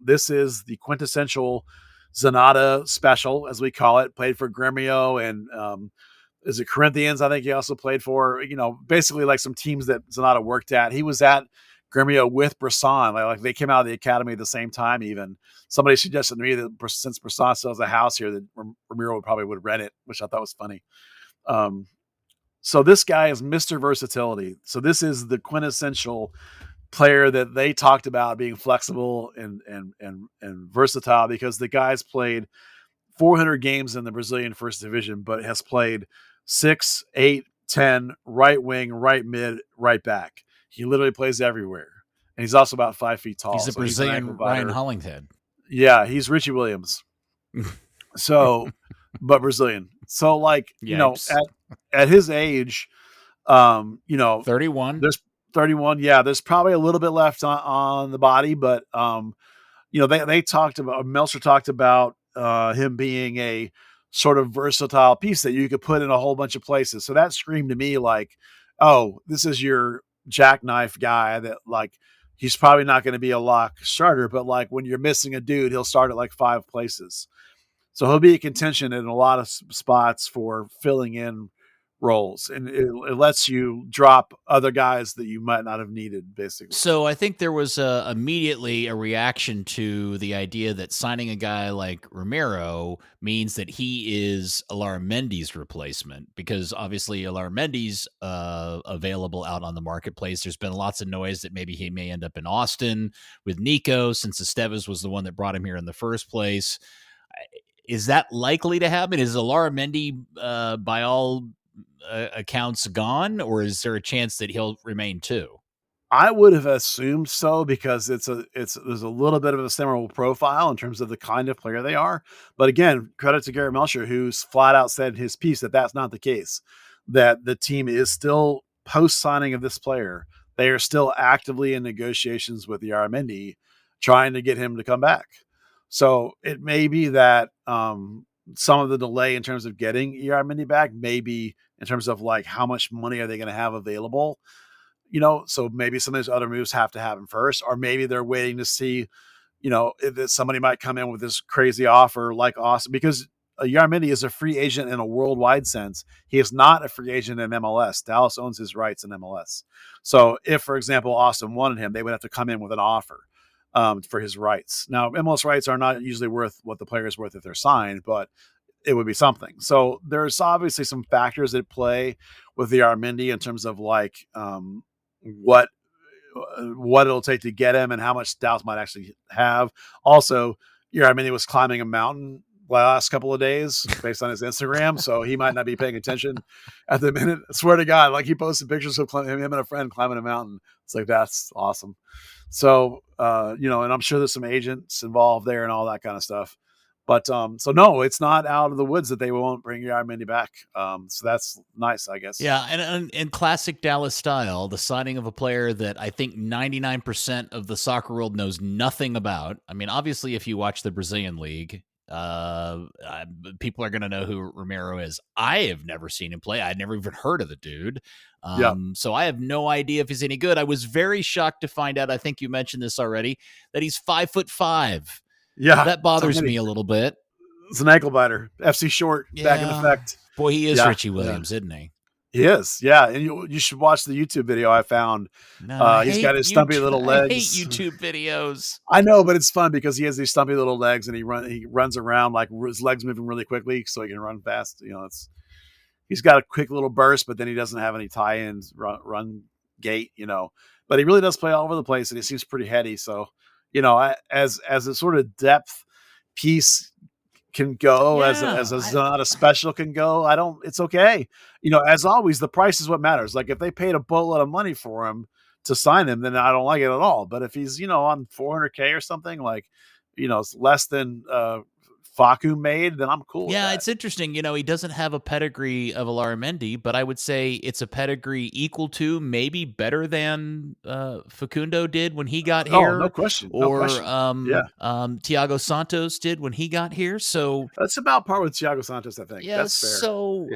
This is the quintessential Zanata special, as we call it. Played for Gremio and is it Corinthians? I think he also played for, basically like some teams that Zanata worked at. He was at Gremio with Brisson. Like they came out of the academy at the same time. Even somebody suggested to me that since Brisson still has a house here, that Ramiro would rent it, which I thought was funny. So this guy is Mr. Versatility. So this is the quintessential player that they talked about being flexible and versatile, because the guy's played 400 games in the Brazilian First Division, but has played 6, 8, 10, right wing, right mid, right back. He literally plays everywhere. And he's also about 5 feet tall. He's a Brazilian Ryan Hollingshead. Yeah, he's Richie Williams. So, but Brazilian. So like, Yikes. at his age, 31. There's 31. Yeah, there's probably a little bit left on the body, but they talked about, Melcher talked about him being a sort of versatile piece that you could put in a whole bunch of places. So that screamed to me like, oh, this is your jackknife guy that like, he's probably not going to be a lock starter, but like when you're missing a dude, he'll start at like 5 places. So he'll be a contention in a lot of spots for filling in roles, and it lets you drop other guys that you might not have needed, basically. So I think there was immediately a reaction to the idea that signing a guy like Ramiro means that he is Alaramendi's replacement, because obviously Alaramendi's available out on the marketplace. There's been lots of noise that maybe he may end up in Austin with Nico, since Esteves was the one that brought him here in the first place. Is that likely to happen? Is Alaramendi by all accounts gone, or is there a chance that he'll remain too? I would have assumed so, because there's a little bit of a similar profile in terms of the kind of player they are. But again, credit to Gary Melcher, who's flat out said in his piece that that's not the case, that the team is still post signing of this player. They are still actively in negotiations with Yaramendi, trying to get him to come back. So it may be that some of the delay in terms of getting Yaramendi back may be in terms of like how much money are they going to have available. so maybe some of those other moves have to happen first, or maybe they're waiting to see, if somebody might come in with this crazy offer like Austin, because Yarmindi is a free agent in a worldwide sense. He is not a free agent in MLS. Dallas owns his rights in MLS. So if, for example, Austin wanted him, they would have to come in with an offer for his rights. Now, MLS rights are not usually worth what the player is worth if they're signed, but it would be something. So there's obviously some factors at play with the Yarmindi in terms of like what it'll take to get him and how much Dallas might actually have. Also, Yarmindi was climbing a mountain the last couple of days based on his Instagram, so he might not be paying attention at the minute. I swear to God, like he posted pictures of him and a friend climbing a mountain. It's like, that's awesome. So, and I'm sure there's some agents involved there and all that kind of stuff. But so no, it's not out of the woods that they won't bring Yarmindi back. So that's nice, I guess. Yeah, and in classic Dallas style, the signing of a player that I think 99% of the soccer world knows nothing about. I mean, obviously, if you watch the Brazilian league, people are going to know who Romero is. I have never seen him play. I'd never even heard of the dude. So I have no idea if he's any good. I was very shocked to find out, I think you mentioned this already, that he's 5'5". Yeah. That bothers me a little bit. It's an ankle biter. FC short, back in effect. Boy, he is Richie Williams, isn't he? He is, yeah. And you should watch the YouTube video I found. He's got his stumpy little legs. I hate YouTube videos. I know, but it's fun because he has these stumpy little legs and he runs around like his legs moving really quickly so he can run fast. He's got a quick little burst, but then he doesn't have any tie-ins, run gait, But he really does play all over the place and he seems pretty heady. So, as a sort of depth piece can go, as a Zonata special can go, it's okay. As always, the price is what matters. Like if they paid a boatload of money for him to sign him, then I don't like it at all. But if he's, on $400K or something, like, it's less than Facu made, then I'm cool with that. It's interesting. He doesn't have a pedigree of a Laramendi, but I would say it's a pedigree equal to, maybe better than Facundo did when he got here. Oh, no question. Or Thiago Santos did when he got here. So that's about par with Thiago Santos, I think. Yeah, that's fair. So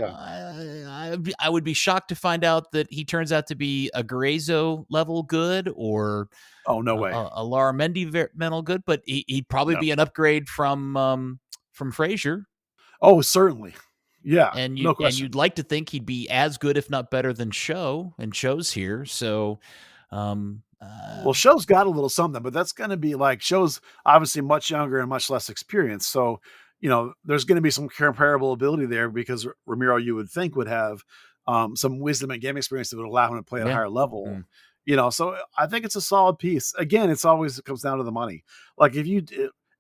I would be shocked to find out that he turns out to be a Grezzo level good or no way, a Laramendi mental good, but he'd probably be an upgrade from Frazier. Oh, certainly. Yeah. And no question. And you'd like to think he'd be as good, if not better than Show, and Show's here. So, Show's got a little something, but that's going to be like Show's obviously much younger and much less experienced. So, there's going to be some comparable ability there because Romero, you would think, would have some wisdom and game experience that would allow him to play at a higher level. So I think it's a solid piece. Again, it comes down to the money. Like if you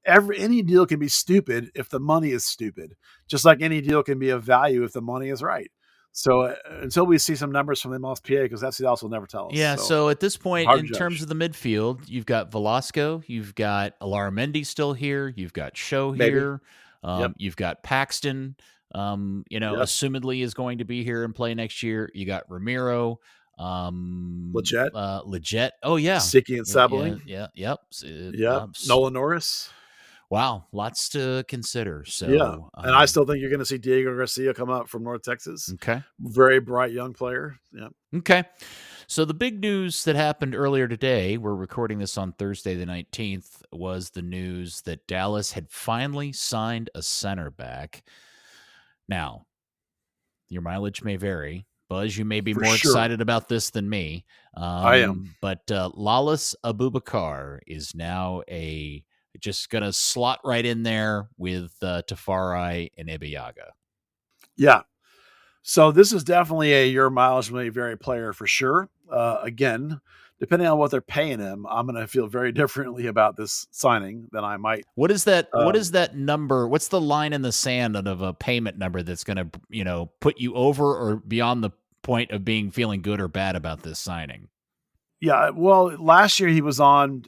any deal can be stupid if the money is stupid, just like any deal can be of value if the money is right. So until we see some numbers from the MLSPA, because that's else will never tell us. Yeah. So at this point, in terms of the midfield, you've got Velasco, you've got Laramendi still here, you've got Show here, you've got Paxton, assumedly is going to be here and play next year. You got Ramiro, Leggett. Oh yeah, Sticky and Sabaling. Nolan Norris. Wow, lots to consider. So and I still think you're going to see Diego Garcia come up from North Texas. Okay, very bright young player. Yeah. Okay, so the big news that happened earlier today, we're recording this on Thursday the 19th, was the news that Dallas had finally signed a center back. Now, your mileage may vary. Buzz, you may be more excited about this than me. I am. But Lalas Abubakar is now just going to slot right in there with Tafari and Ibeaga. Yeah. So this is definitely your mileage may vary player for sure. Again, depending on what they're paying him, I'm going to feel very differently about this signing than I might. What is that? What is that number? What's the line in the sand of a payment number that's going to, put you over or beyond the point of feeling good or bad about this signing? Yeah. Well, last year he was on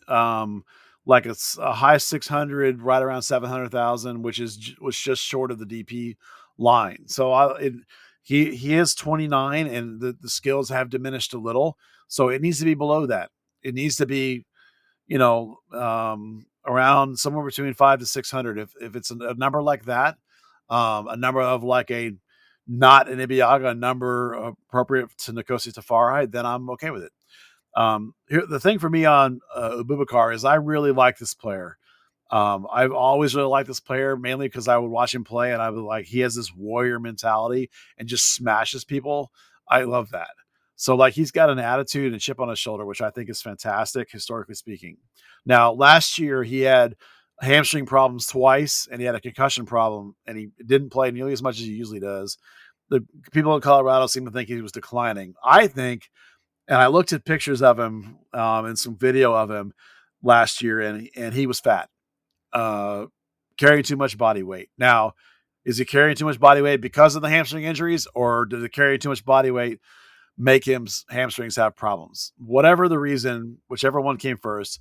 like a high 600, right around 700,000, which was just short of the DP line. So he is 29 and the skills have diminished a little. So it needs to be below that. It needs to be, around somewhere between 500 to 600. If it's a number like that, a number of like not an Ibeaga, a number appropriate to Nkosi Tafari, then I'm okay with it. Here, the thing for me on Abubakar is I really like this player. I've always really liked this player, mainly because I would watch him play and I would like, he has this warrior mentality and just smashes people. I love that. So like he's got an attitude and chip on his shoulder, which I think is fantastic, historically speaking. Now, last year he had hamstring problems twice and he had a concussion problem and he didn't play nearly as much as he usually does. The people in Colorado seem to think he was declining. I think, and I looked at pictures of him and some video of him last year, and he was fat, carrying too much body weight. Now, is he carrying too much body weight because of the hamstring injuries, or did it carry too much body weight make his hamstrings have problems? Whatever the reason, whichever one came first,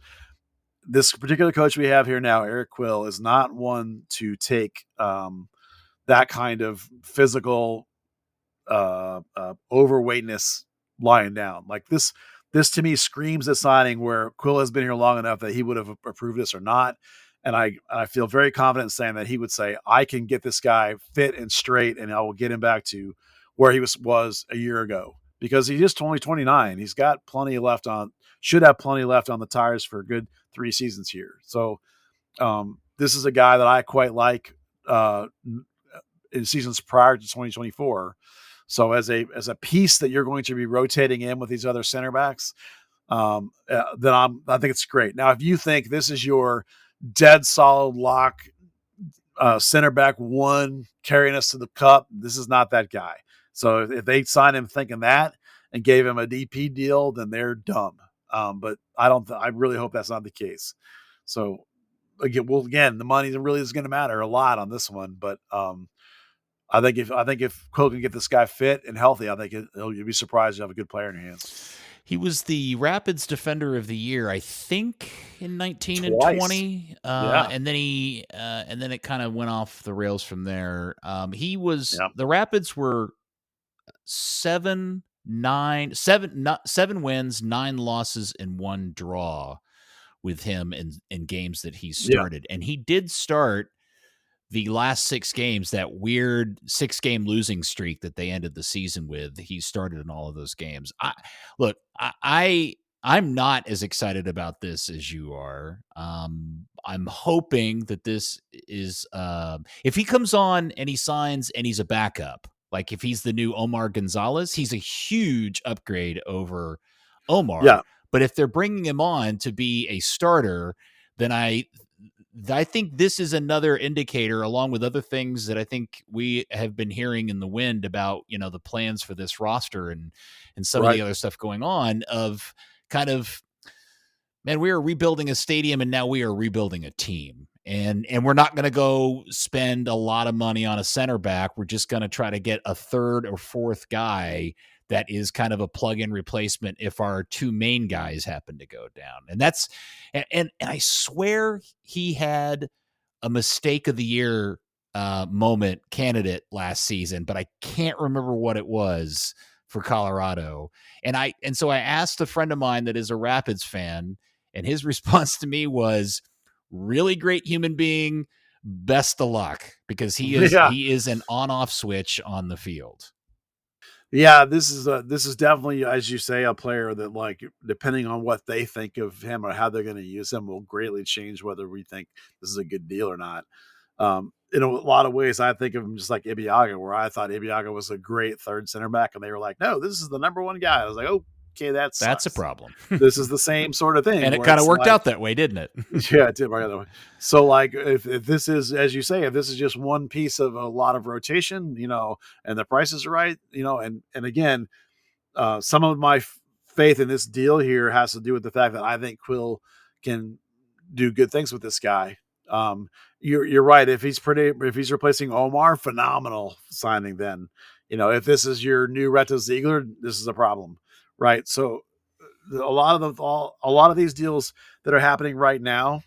this particular coach we have here now, Eric Quill, is not one to take that kind of physical overweightness lying down. Like this to me screams a signing where Quill has been here long enough that he would have approved this or not. And I feel very confident saying that he would say, I can get this guy fit and straight and I will get him back to where he was a year ago, because he's just only 29. He's got plenty left should have plenty left on the tires for a good 3 seasons here. So this is a guy that I quite like in seasons prior to 2024. So as a piece that you're going to be rotating in with these other center backs, then I think it's great. Now, if you think this is your dead solid lock center back one carrying us to the cup, this is not that guy. So if they signed him thinking that and gave him a DP deal, then they're dumb. But I really hope that's not the case. So again, the money really is going to matter a lot on this one, but I think if Quill can get this guy fit and healthy, I think you'll be surprised to have a good player in your hands. He was the Rapids Defender of the Year, I think, in 19 Twice. and 20. Yeah. And then it kind of went off the rails from there. The Rapids were 7 wins, 9 losses, and 1 draw with him in games that he started. Yeah. And he did start the last 6 games, that weird 6-game losing streak that they ended the season with. He started in all of those games. I'm not as excited about this as you are. I'm hoping that this is, if he comes on and he signs and he's a backup, like if he's the new Omar Gonzalez, he's a huge upgrade over Omar. Yeah. But if they're bringing him on to be a starter, then I think this is another indicator, along with other things that I think we have been hearing in the wind about, the plans for this roster and some of the other stuff going on, of kind of, man, we are rebuilding a stadium and now we are rebuilding a team. And we're not going to go spend a lot of money on a center back. We're just going to try to get a third or fourth guy that is kind of a plug-in replacement if our 2 main guys happen to go down. And I swear he had a mistake of the year moment candidate last season, but I can't remember what it was for Colorado. And so I asked a friend of mine that is a Rapids fan, and his response to me was, really great human being, best of luck, because he is an on-off switch on the field. Yeah, this is definitely, as you say, a player that, like, depending on what they think of him or how they're going to use him, will greatly change whether we think this is a good deal or not. In a lot of ways, I think of him just like Ibiaga, where I thought Ibiaga was a great third center back, and they were like, no, this is the number 1 guy. I was like, okay, that's a problem. This is the same sort of thing. And it kind of worked out that way, didn't it? Yeah, it did work out that way. So, like, if this is, as you say, if this is just one piece of a lot of rotation, and the price is right, and again, some of my faith in this deal here has to do with the fact that I think Quill can do good things with this guy. You're right. If he's replacing Omar, phenomenal signing then. If this is your new Reta Ziegler, this is a problem. Right. So a lot of these deals that are happening right now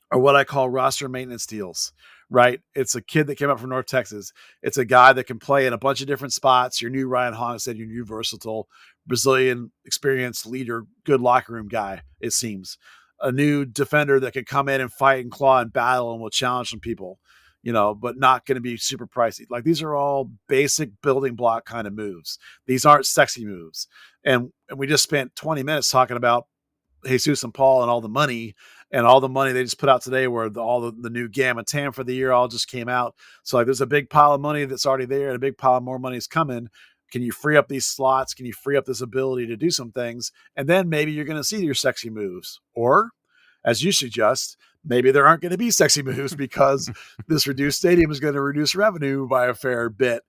are what I call roster maintenance deals. Right. It's a kid that came up from North Texas. It's a guy that can play in a bunch of different spots. Your new Ryan Hongsted, your new versatile Brazilian experienced leader, good locker room guy, it seems. A new defender that can come in and fight and claw and battle and will challenge some people. but not going to be super pricey. Like these are all basic building block kind of moves. These aren't sexy moves. And we just spent 20 minutes talking about Jesus and Paul and all the money they just put out today where all the new Gamma Tam for the year all just came out. So like there's a big pile of money that's already there and a big pile of more money is coming. Can you free up these slots? Can you free up this ability to do some things? And then maybe you're going to see your sexy moves. Or, as you suggest, maybe there aren't going to be sexy moves because this reduced stadium is going to reduce revenue by a fair bit.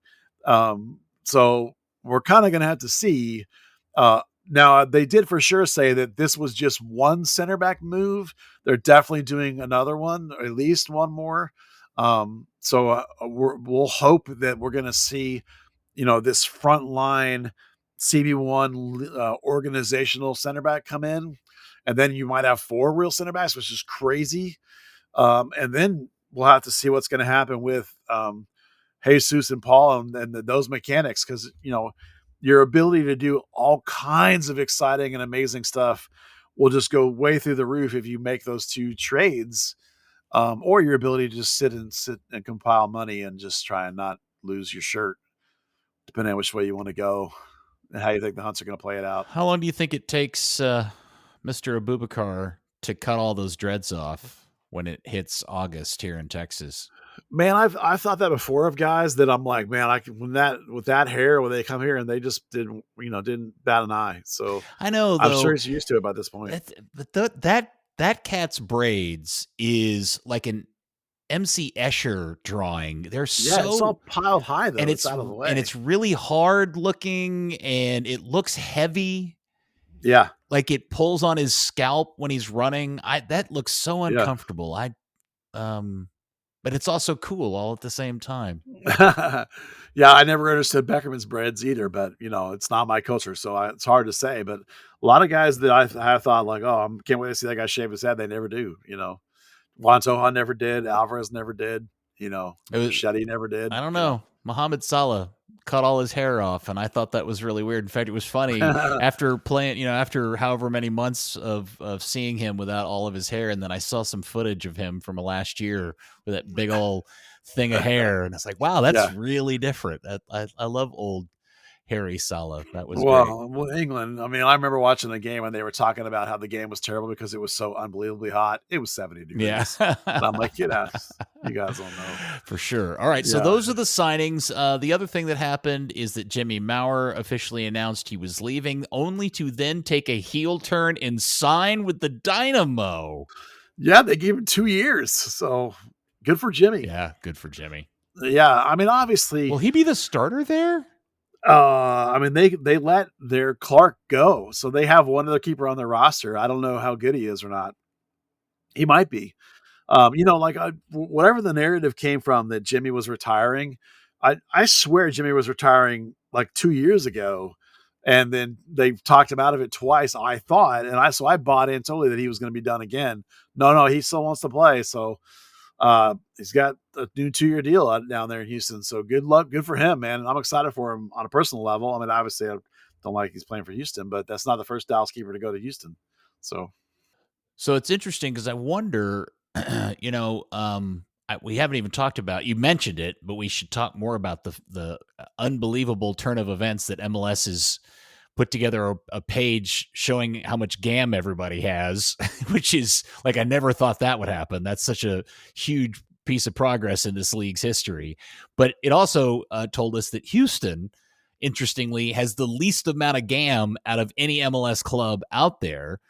So we're kind of going to have to see. Now, they did for sure say that this was just one center back move. They're definitely doing another one, or at least one more. So we'll hope that we're going to see this front line CB1 organizational center back come in, and then you might have 4 real center backs, which is crazy. And then we'll have to see what's going to happen with Jesus and Paul and those mechanics, because your ability to do all kinds of exciting and amazing stuff will just go way through the roof if you make those 2 trades, or your ability to just sit and compile money and just try and not lose your shirt, depending on which way you want to go and how you think the Hunts are going to play it out. How long do you think it takes Mr. Abubakar to cut all those dreads off when it hits August here in Texas? Man, I've thought that before of guys that I'm like, man, with that hair, when they come here and they just didn't bat an eye. So I know, I'm sure he's used to it by this point. But that cat's braids is like an MC Escher drawing. They're it's all piled high though, and it's out of the way, and it's really hard looking, and it looks heavy. Yeah, like it pulls on his scalp when he's running. That looks so uncomfortable. But it's also cool all at the same time. Yeah, I never understood Beckerman's breads either, but it's not my culture, so it's hard to say. But a lot of guys that I thought like, oh, I can't wait to see that guy shave his head. They never do. Wantohan never did. Alvarez never did. Shetty never did. I don't know. Mohamed Salah cut all his hair off, and I thought that was really weird. In fact, it was funny after playing, after however many months of seeing him without all of his hair, and then I saw some footage of him from last year with that big old thing of hair, and it's like, wow, that's really different. I love old Harry Salah. That was well, England. I mean, I remember watching the game and they were talking about how the game was terrible because it was so unbelievably hot. It was 70 degrees. Yeah. And I'm like, you guys don't know. For sure. All right. So those are the signings. The other thing that happened is that Jimmy Maurer officially announced he was leaving, only to then take a heel turn and sign with the Dynamo. Yeah, they gave him 2 years. So good for Jimmy. Yeah, good for Jimmy. Yeah. I mean, obviously. Will he be the starter there? I mean, they let their Clark go, so they have one other keeper on their roster. I don't know how good he is or not. He might be. Whatever the narrative came from that Jimmy was retiring, I swear Jimmy was retiring like 2 years ago, and then they talked him out of it twice. I thought, and I bought in totally that he was going to be done again. No, he still wants to play. So he's got a new 2-year deal down there in Houston. So good luck. Good for him, man. I'm excited for him on a personal level. I mean, obviously I don't like he's playing for Houston, but that's not the first Dallas keeper to go to Houston. So it's interesting because I wonder, we haven't even talked about, you mentioned it, but we should talk more about the unbelievable turn of events that MLS has put together a page showing how much GAM everybody has, which is like, I never thought that would happen. That's such a huge piece of progress in this league's history. But it also told us that Houston, interestingly, has the least amount of GAM out of any MLS club out there.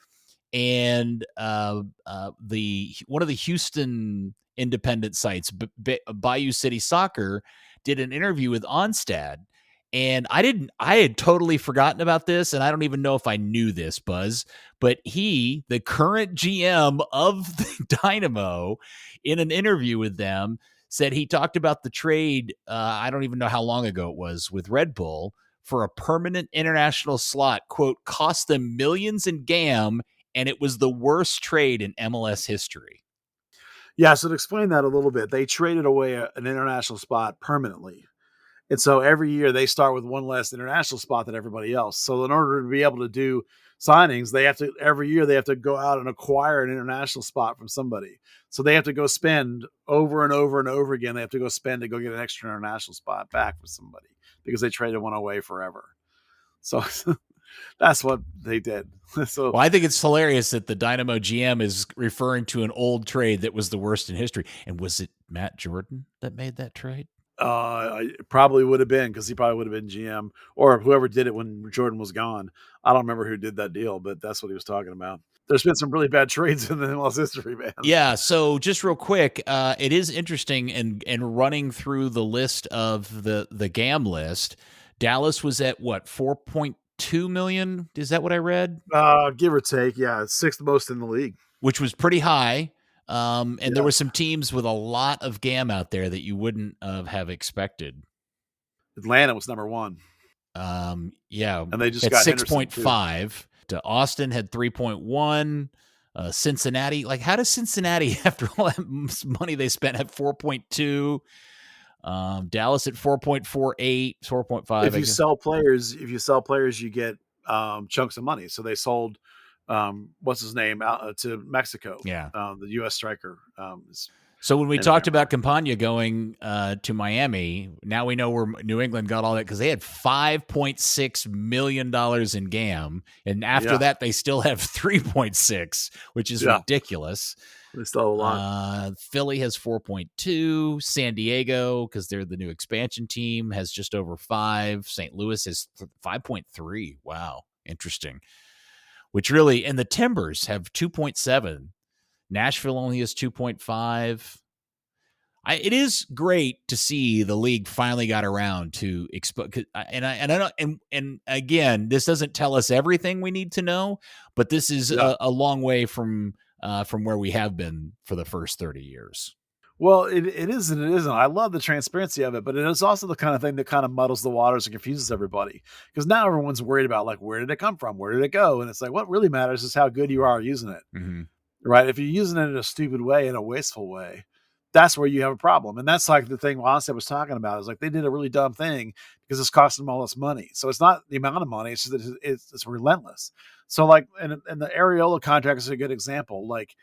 And one of the Houston independent sites, Bayou City Soccer, did an interview with Onstad. And I had totally forgotten about this, and I don't even know if I knew this, Buzz, but he, the current GM of the Dynamo, in an interview with them, said he talked about the trade, I don't even know how long ago it was, with Red Bull for a permanent international slot, quote, cost them millions in GAM, and it was the worst trade in MLS history. Yeah, so to explain that a little bit, they traded away an international spot permanently. And so every year they start with one less international spot than everybody else. So in order to be able to do signings, every year they have to go out and acquire an international spot from somebody. So they have to go spend over and over and over again. They have to go spend to go get an extra international spot back for somebody because they traded one away forever. So that's what they did. So well, I think it's hilarious that the Dynamo GM is referring to an old trade that was the worst in history. And was it Matt Jordan that made that trade? It probably would have been, because he probably would have been GM or whoever did it when Jordan was gone. I don't remember who did that deal, but that's what he was talking about. There's been some really bad trades in the MLS history, man. Yeah. So just real quick, it is interesting and running through the list of the GAM list. Dallas was at what, 4.2 million? Is that what I read? Give or take. Yeah. It's sixth most in the league, which was pretty high. And there were some teams with a lot of GAM out there that you wouldn't have expected. Atlanta was number one. Yeah. And they just got 6.5. To Austin had 3.1. Cincinnati, like, how does Cincinnati, after all that money they spent, have 4.2? Dallas at 4.48, 4.5. If you sell players, you get chunks of money. So they sold what's his name out to Mexico. Yeah. The U.S. striker. So when we talked about Campagna going to Miami, now we know where New England got all that, because they had $5.6 million in GAM. And after that, they still have 3.6, which is ridiculous. They still have a lot. Philly has 4.2. San Diego, because they're the new expansion team, has just over 5. St. Louis has 5.3. Wow. Interesting. Which really, and the Timbers have 2.7. Nashville only has 2.5. It is great to see the league finally got around to expose. And again, this doesn't tell us everything we need to know, but this is a long way from where we have been for the first 30 years. Well, it is and it isn't. I love the transparency of it, but it is also the kind of thing that kind of muddles the waters and confuses everybody, because now everyone's worried about, like, where did it come from? Where did it go? And it's like, what really matters is how good you are using it. Mm-hmm. Right? If you're using it in a stupid way, in a wasteful way, that's where you have a problem. And that's like the thing Wonstead was talking about, is like they did a really dumb thing because it's costing them all this money. So it's not the amount of money, it's just that it's relentless. So like, and the Arriola contract is a good example. Like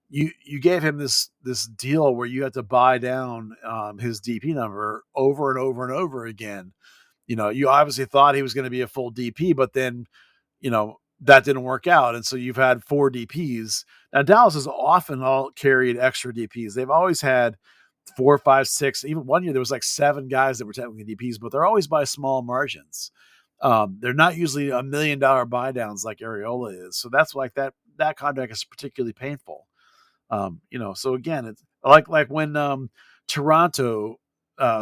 you gave him this deal where you had to buy down his DP number over and over and over again. You know, you obviously thought he was going to be a full DP, but then, you know, that didn't work out. And so you've had 4 DPs. Now, Dallas has often all carried extra DPs. They've always had 4, 5, 6. Even one year there was like 7 guys that were technically DPs, but they're always by small margins. They're not usually $1 million buy downs like Arriola is. So that's like that contract is particularly painful. You know, so again, it's like when Toronto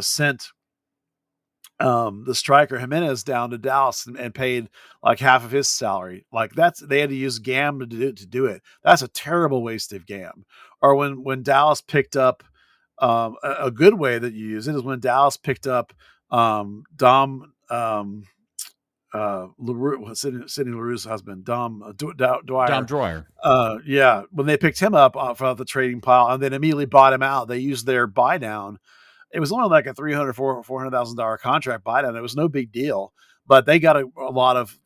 sent the striker Jimenez down to Dallas and paid like half of his salary. Like they had to use GAM to do it. That's a terrible waste of GAM. Or when Dallas picked up a good way that you use it is when Dallas picked up Dom LaRue, Sidney LaRue's husband, Dom Dwyer. Dom Dwyer. Yeah, when they picked him up off of the trading pile and then immediately bought him out, they used their buy down. It was only like a $400,000 contract buy down. It was no big deal, but they got a lot of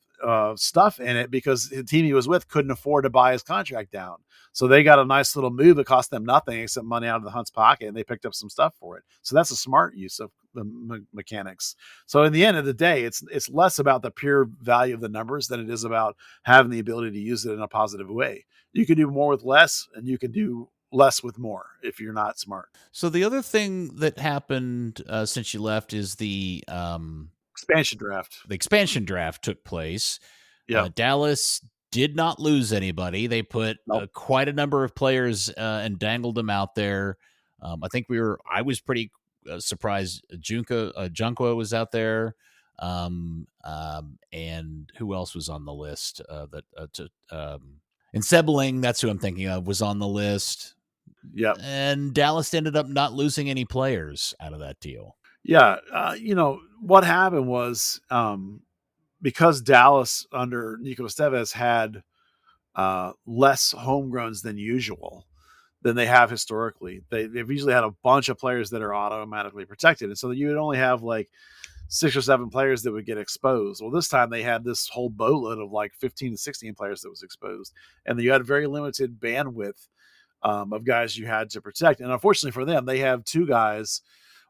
stuff in it because the team he was with couldn't afford to buy his contract down. So they got a nice little move that cost them nothing except money out of the Hunt's pocket, and they picked up some stuff for it. So that's a smart use of the mechanics. So in the end of the day, it's less about the pure value of the numbers than it is about having the ability to use it in a positive way. You can do more with less, and you can do less with more if you're not smart. So the other thing that happened since you left is the expansion draft. The expansion draft took place. Yeah, Dallas did not lose anybody. They put quite a number of players and dangled them out there. I think I was pretty surprised. Junqua was out there. And who else was on the list? And Sebling, that's who I'm thinking of, was on the list. Yeah. And Dallas ended up not losing any players out of that deal. Yeah. You know, what happened was because Dallas under Nico Estevez had less homegrowns than usual, than they have historically. They've usually had a bunch of players that are automatically protected. And so you would only have like 6 or 7 players that would get exposed. Well, this time they had this whole boatload of like 15 to 16 players that was exposed. And you had very limited bandwidth of guys you had to protect. And unfortunately for them, they have 2 guys,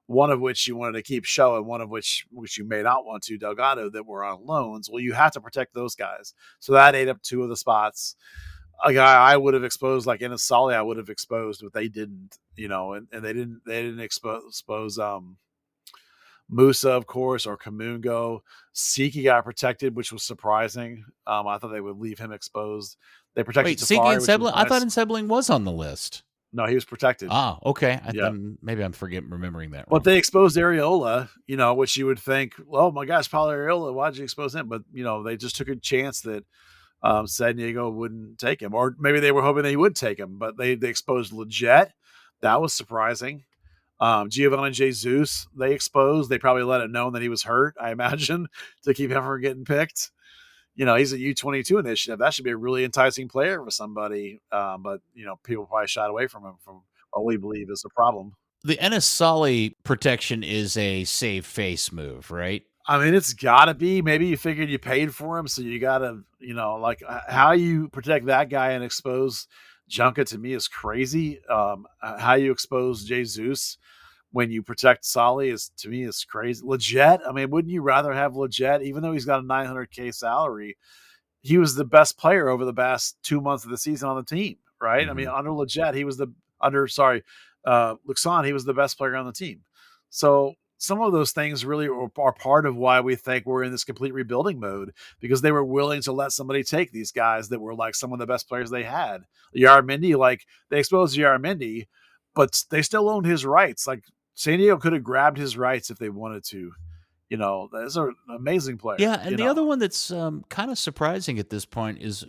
one of which you wanted to keep showing, one of which you may not want to, Delgado, that were on loans. Well, you have to protect those guys. So that ate up 2 of the spots. A guy I would have exposed, like Enes Solly, I would have exposed, but they didn't, and they didn't expose Musa, of course, or Kamungo. Siki got protected, which was surprising. I thought they would leave him exposed. They protected Siki and Tafari. Sebling. I thought Sebling was on the list. No, he was protected. Ah, okay. Maybe I'm remembering that wrong. But they exposed Arriola, which you would think, oh my gosh, Paul Arriola, why'd you expose him? But, they just took a chance that San Diego wouldn't take him. Or maybe they were hoping they would take him, but they exposed Leggett. That was surprising. Giovanni Jesus, they exposed. They probably let it known that he was hurt, I imagine, to keep him from getting picked. He's a U22 initiative. That should be a really enticing player for somebody. But, people probably shied away from him from what we believe is a problem. The Enes Solly protection is a save face move, right? I mean, it's got to be. Maybe you figured you paid for him, so you got to, like how you protect that guy and expose Junka to me is crazy. How you expose Jesus when you protect Solly to me is crazy. Leggett, I mean, wouldn't you rather have Leggett, even though he's got a $900K salary? He was the best player over the past 2 months of the season on the team, right? Mm-hmm. I mean, under Leggett, Luxon, he was the best player on the team. So some of those things really are part of why we think we're in this complete rebuilding mode, because they were willing to let somebody take these guys that were like some of the best players they had. Yaramendi, like they exposed Yaramendi, but they still owned his rights. Like San Diego could have grabbed his rights if they wanted to. That's an amazing player. Yeah, and the other one that's kind of surprising at this point is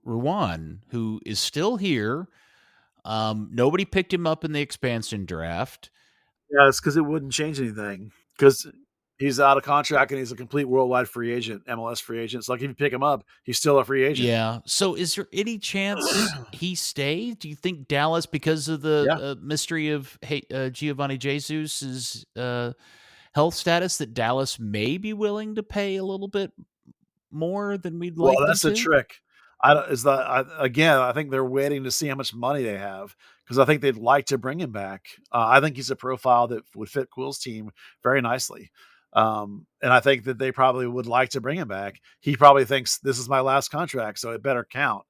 Ruan, who is still here. Nobody picked him up in the expansion draft. Yeah, it's because it wouldn't change anything, because he's out of contract and he's a complete worldwide free agent, MLS free agent. It's like if you pick him up, he's still a free agent. Yeah. So is there any chance he stays? Do you think Dallas, because of the mystery of Giovanni Jesus's health status, that Dallas may be willing to pay a little bit more than we'd like? Well, that's the trick. I think they're waiting to see how much money they have, because I think they'd like to bring him back. I think he's a profile that would fit Quill's team very nicely. And I think that they probably would like to bring him back. He probably thinks this is my last contract, so it better count.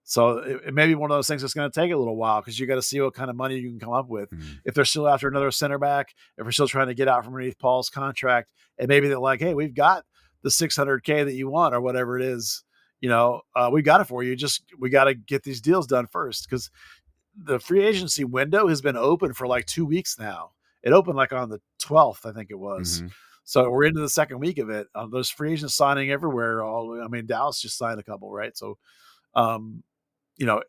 So it may be one of those things that's going to take a little while, because you got to see what kind of money you can come up with. Mm-hmm. If they're still after another center back, if we're still trying to get out from underneath Paul's contract, and maybe they're like, hey, we've got the $600K that you want, or whatever it is. We got it for you. We got to get these deals done first, because the free agency window has been open for like 2 weeks now. It opened like on the 12th, I think it was. Mm-hmm. So we're into the second week of it. There's free agents signing everywhere. Dallas just signed a couple, right? So,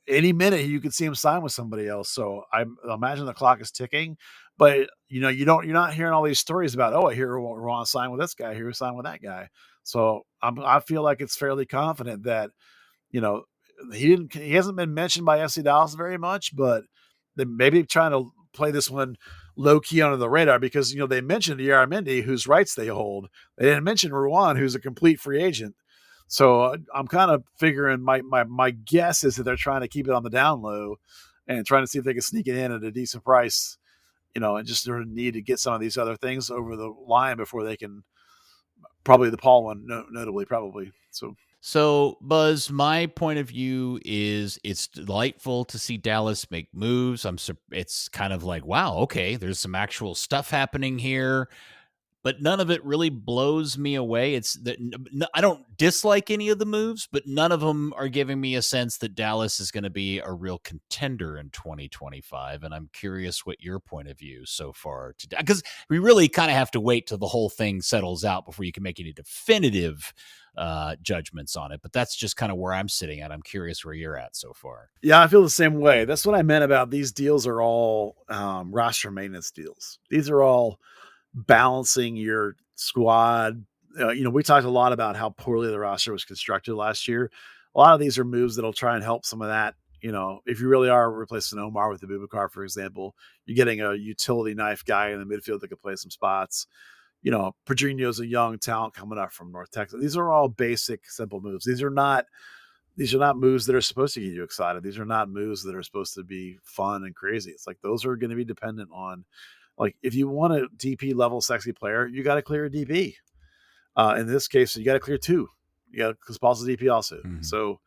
any minute you could see him sign with somebody else. So I imagine the clock is ticking. But you're not hearing all these stories about, I hear Ron sign with this guy, here we sign with that guy. So I feel like it's fairly confident that, he hasn't been mentioned by FC Dallas very much, but they maybe trying to play this one low key under the radar, because, they mentioned Yaramendi, whose rights they hold. They didn't mention Ruan, who's a complete free agent. So I'm kind of figuring my guess is that they're trying to keep it on the down low and trying to see if they can sneak it in at a decent price, and just sort of need to get some of these other things over the line before they can. Probably the Paul one, notably, probably. So, Buzz, my point of view is it's delightful to see Dallas make moves. It's kind of like, wow, okay, there's some actual stuff happening here, but none of it really blows me away. It's that I don't dislike any of the moves, but none of them are giving me a sense that Dallas is going to be a real contender in 2025. And I'm curious what your point of view so far today, because we really kind of have to wait till the whole thing settles out before you can make any definitive judgments on it. But that's just kind of where I'm sitting at. I'm curious where you're at so far. Yeah, I feel the same way. That's what I meant about these deals are all roster maintenance deals. These are all balancing your squad. We talked a lot about how poorly the roster was constructed last year. A lot of these are moves that'll try and help some of that if you really are replacing Omar with Abubakar, for example, you're getting a utility knife guy in the midfield that can play some spots. Pedrinho's a young talent coming up from North Texas. These are all basic, simple moves. These are not moves that are supposed to get you excited. These are not moves that are supposed to be fun and crazy. It's like those are going to be dependent on, like, if you want a DP level sexy player, you got to clear a DP. In this case, you got to clear two. Because Paul's a DP also. Mm-hmm. So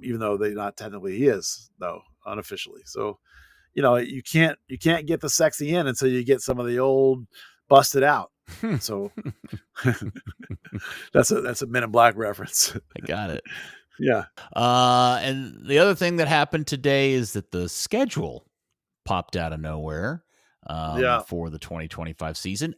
even though he is, though, unofficially. So, you can't get the sexy in until you get some of the old busted out. So that's a Men in Black reference. I got it. Yeah. And the other thing that happened today is that the schedule popped out of nowhere for the 2025 season.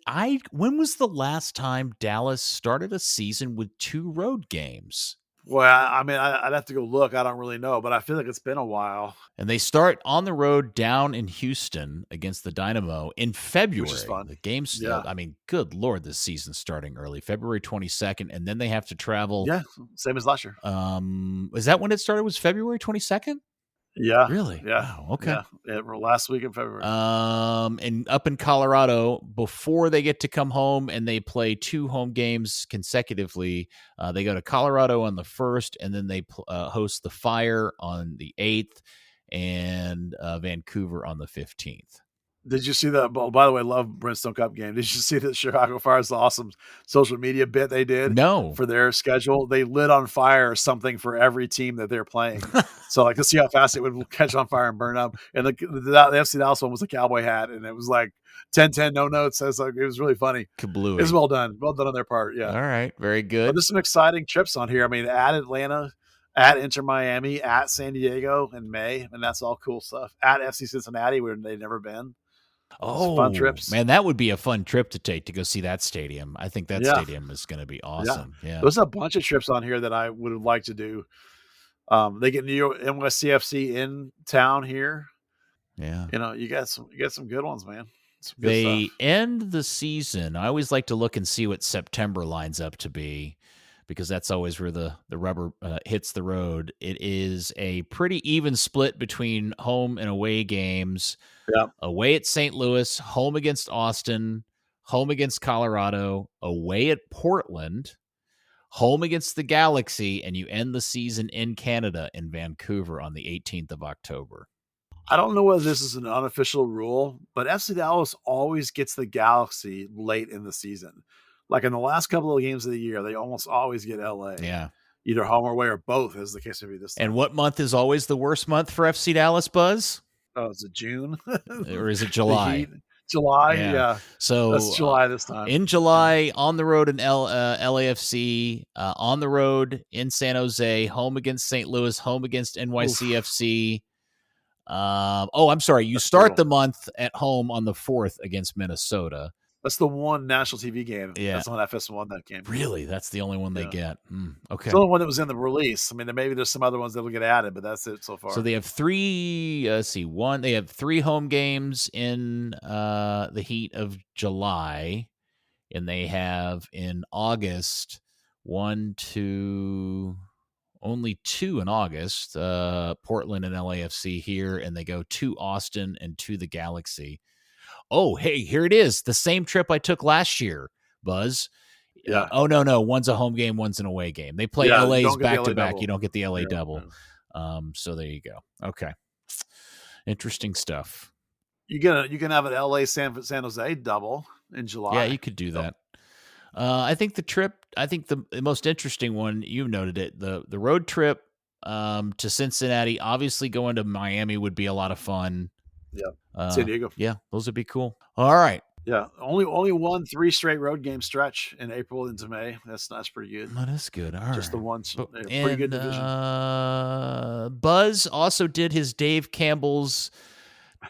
When was the last time Dallas started a season with 2 road games? Well, I mean, I'd have to go look. I don't really know, but I feel like it's been a while. And they start on the road down in Houston against the Dynamo in February. Which is fun. The game's, I mean, good Lord, this season's starting early, February 22nd, and then they have to travel. Yeah, same as last year. Is that when it started? Was February 22nd? Yeah. Really? Yeah. Wow. Okay. Yeah. Last week in February. And up in Colorado, before they get to come home and they play 2 home games consecutively, they go to Colorado on the 1st, and then they host the Fire on the 8th and Vancouver on the 15th. Did you see that? By the way, I love Brimstone Cup game. Did you see the Chicago Fire's awesome social media bit they did? No. For their schedule? They lit on fire something for every team that they're playing. So, like, to see how fast it would catch on fire and burn up. And the FC Dallas one was a cowboy hat, and it was like 10-10, no notes. It was really funny. Kablooey. It was well done. Well done on their part. Yeah. All right. Very good. But there's some exciting trips on here. I mean, at Atlanta, at Inter Miami, at San Diego in May, and that's all cool stuff. At FC Cincinnati, where they've never been. Oh, fun trips. Man, that would be a fun trip to take to go see that stadium. I think that stadium is going to be awesome. Yeah. There's a bunch of trips on here that I would like to do. They get New York NYCFC in town here. Yeah. You got some good ones, man. They end the season. I always like to look and see what September lines up to be, because that's always where the rubber hits the road. It is a pretty even split between home and away games. Yeah. Away at St. Louis, home against Austin, home against Colorado, away at Portland, home against the Galaxy, and you end the season in Canada in Vancouver on the 18th of October. I don't know whether this is an unofficial rule, but FC Dallas always gets the Galaxy late in the season. Like in the last couple of games of the year, they almost always get LA. Yeah. Either home or away or both, as the case may be this time. And what month is always the worst month for FC Dallas, Buzz? Oh, is it June? Or is it July? July, yeah. So that's July this time. In July, on the road in LAFC, on the road in San Jose, home against St. Louis, home against NYCFC. I'm sorry. You start the month at home on the 4th against Minnesota. That's the one national TV game. Yeah. That's the one FS won that game. Really? That's the only one they get. Okay. It's the only one that was in the release. I mean, maybe there's some other ones that will get added, but that's it so far. So they have 3, they have 3 home games in the heat of July, and they have in August only 2 in August, Portland and LAFC here, and they go to Austin and to the Galaxy. Oh, hey, here it is. The same trip I took last year, Buzz. Yeah. No. One's a home game, one's an away game. They play LA's back-to-back. You don't get the LA double. So there you go. Okay. Interesting stuff. You can have an LA San Jose double in July. Yeah, you could do that. I think the most interesting one, you noted it, the road trip to Cincinnati. Obviously going to Miami would be a lot of fun. Yeah. San Diego. Yeah, those would be cool. All right. Yeah. Only won 3 straight road game stretch in April into May. That's pretty good. That is good. All Just right. the ones. Pretty good division. Buzz also did his Dave Campbell's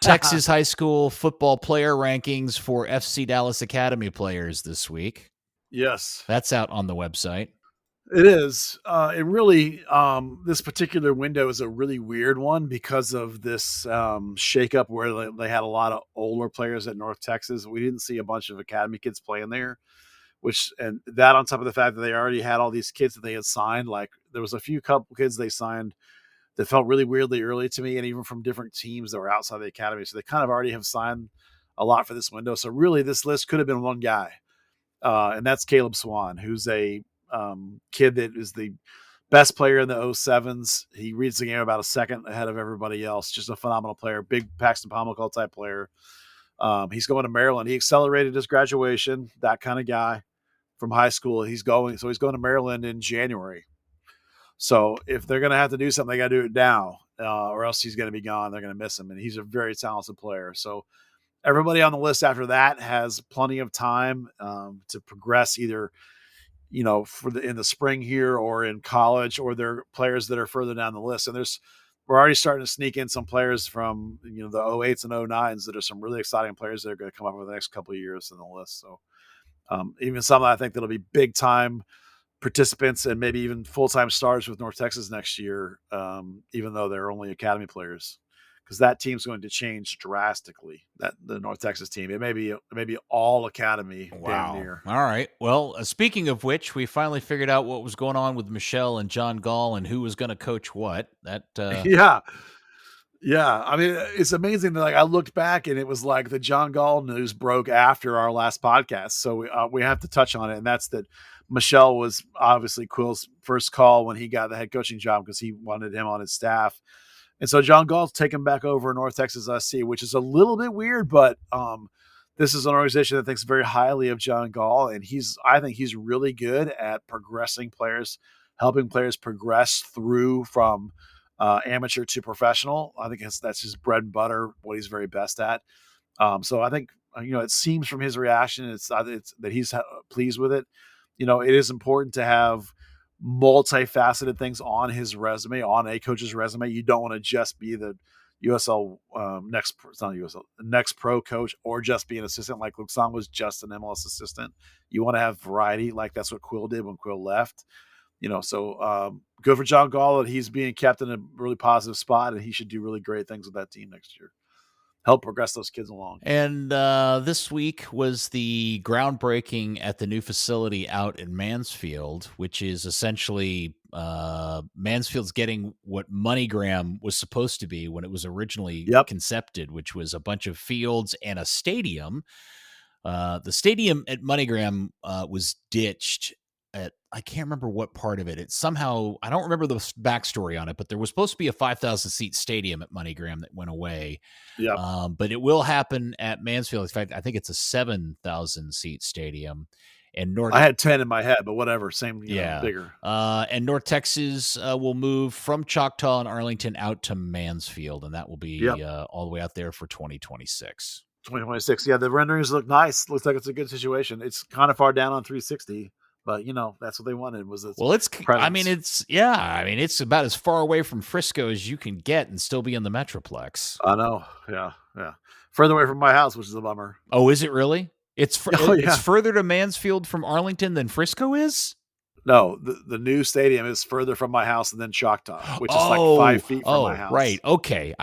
Texas high school football player rankings for FC Dallas Academy players this week. Yes. That's out on the website. It is. It really, this particular window is a really weird one because of this shakeup where they had a lot of older players at North Texas. We didn't see a bunch of academy kids playing there, and that on top of the fact that they already had all these kids that they had signed. Like there was a couple kids they signed that felt really weirdly early to me, and even from different teams that were outside the academy. So they kind of already have signed a lot for this window. So really, this list could have been one guy, and that's Caleb Swan, who's a kid that is the best player in the 07s. He reads the game about a second ahead of everybody else. Just a phenomenal player, big Paxton Pomacall type player. He's going to Maryland. He accelerated his graduation, that kind of guy from high school. He's going to Maryland in January. So if they're going to have to do something, they got to do it now, or else he's going to be gone. They're going to miss him, and he's a very talented player. So everybody on the list after that has plenty of time to progress, either in the spring here or in college, or they're players that are further down the list. And we're already starting to sneak in some players from the 08s and 09s that are some really exciting players that are going to come up over the next couple of years in the list. So even some I think that'll be big time participants and maybe even full-time stars with North Texas next year, even though they're only academy players, because that team's going to change drastically. The North Texas team, it may be all academy. Wow. Damn near. All right. Well, speaking of which, we finally figured out what was going on with Michelle and John Gall and who was going to coach what. That Yeah. I mean, it's amazing that I looked back and it was like the John Gall news broke after our last podcast. So we have to touch on it. And that's that Michelle was obviously Quill's first call when he got the head coaching job, because he wanted him on his staff. And so John Gall's taken back over North Texas SC, which is a little bit weird, but this is an organization that thinks very highly of John Gall. And I think he's really good at progressing players, helping players progress through from amateur to professional. I think that's his bread and butter, what he's very best at. So I think, it seems from his reaction, it's that he's pleased with it. It is important to have multifaceted things on his resume, on a coach's resume. You don't want to just be the USL next pro coach, or just be an assistant like Luke Song was just an MLS assistant. You want to have variety, like that's what Quill did when Quill left. So good for John Gall that he's being kept in a really positive spot, and he should do really great things with that team next year. Help progress those kids along. And this week was the groundbreaking at the new facility out in Mansfield, which is essentially Mansfield's getting what MoneyGram was supposed to be when it was originally concepted, which was a bunch of fields and a stadium. The stadium at MoneyGram was ditched at, I can't remember what part of it. It's somehow, I don't remember the backstory on it, but there was supposed to be a 5,000 seat stadium at MoneyGram that went away. Yeah. But it will happen at Mansfield. In fact, I think it's a 7,000 seat stadium. And I had 10 in my head, but whatever. Same, bigger. And North Texas will move from Choctaw and Arlington out to Mansfield, and that will be all the way out there for 2026. 2026. Yeah, the renderings look nice. Looks like it's a good situation. It's kind of far down on 360. But that's what they wanted. It's about as far away from Frisco as you can get and still be in the Metroplex. I know. Yeah. Further away from my house, which is a bummer. Oh, is it really? It's further to Mansfield from Arlington than Frisco is? No, the new stadium is further from my house than Choctaw, which is like 5 feet from my house. Right. Okay.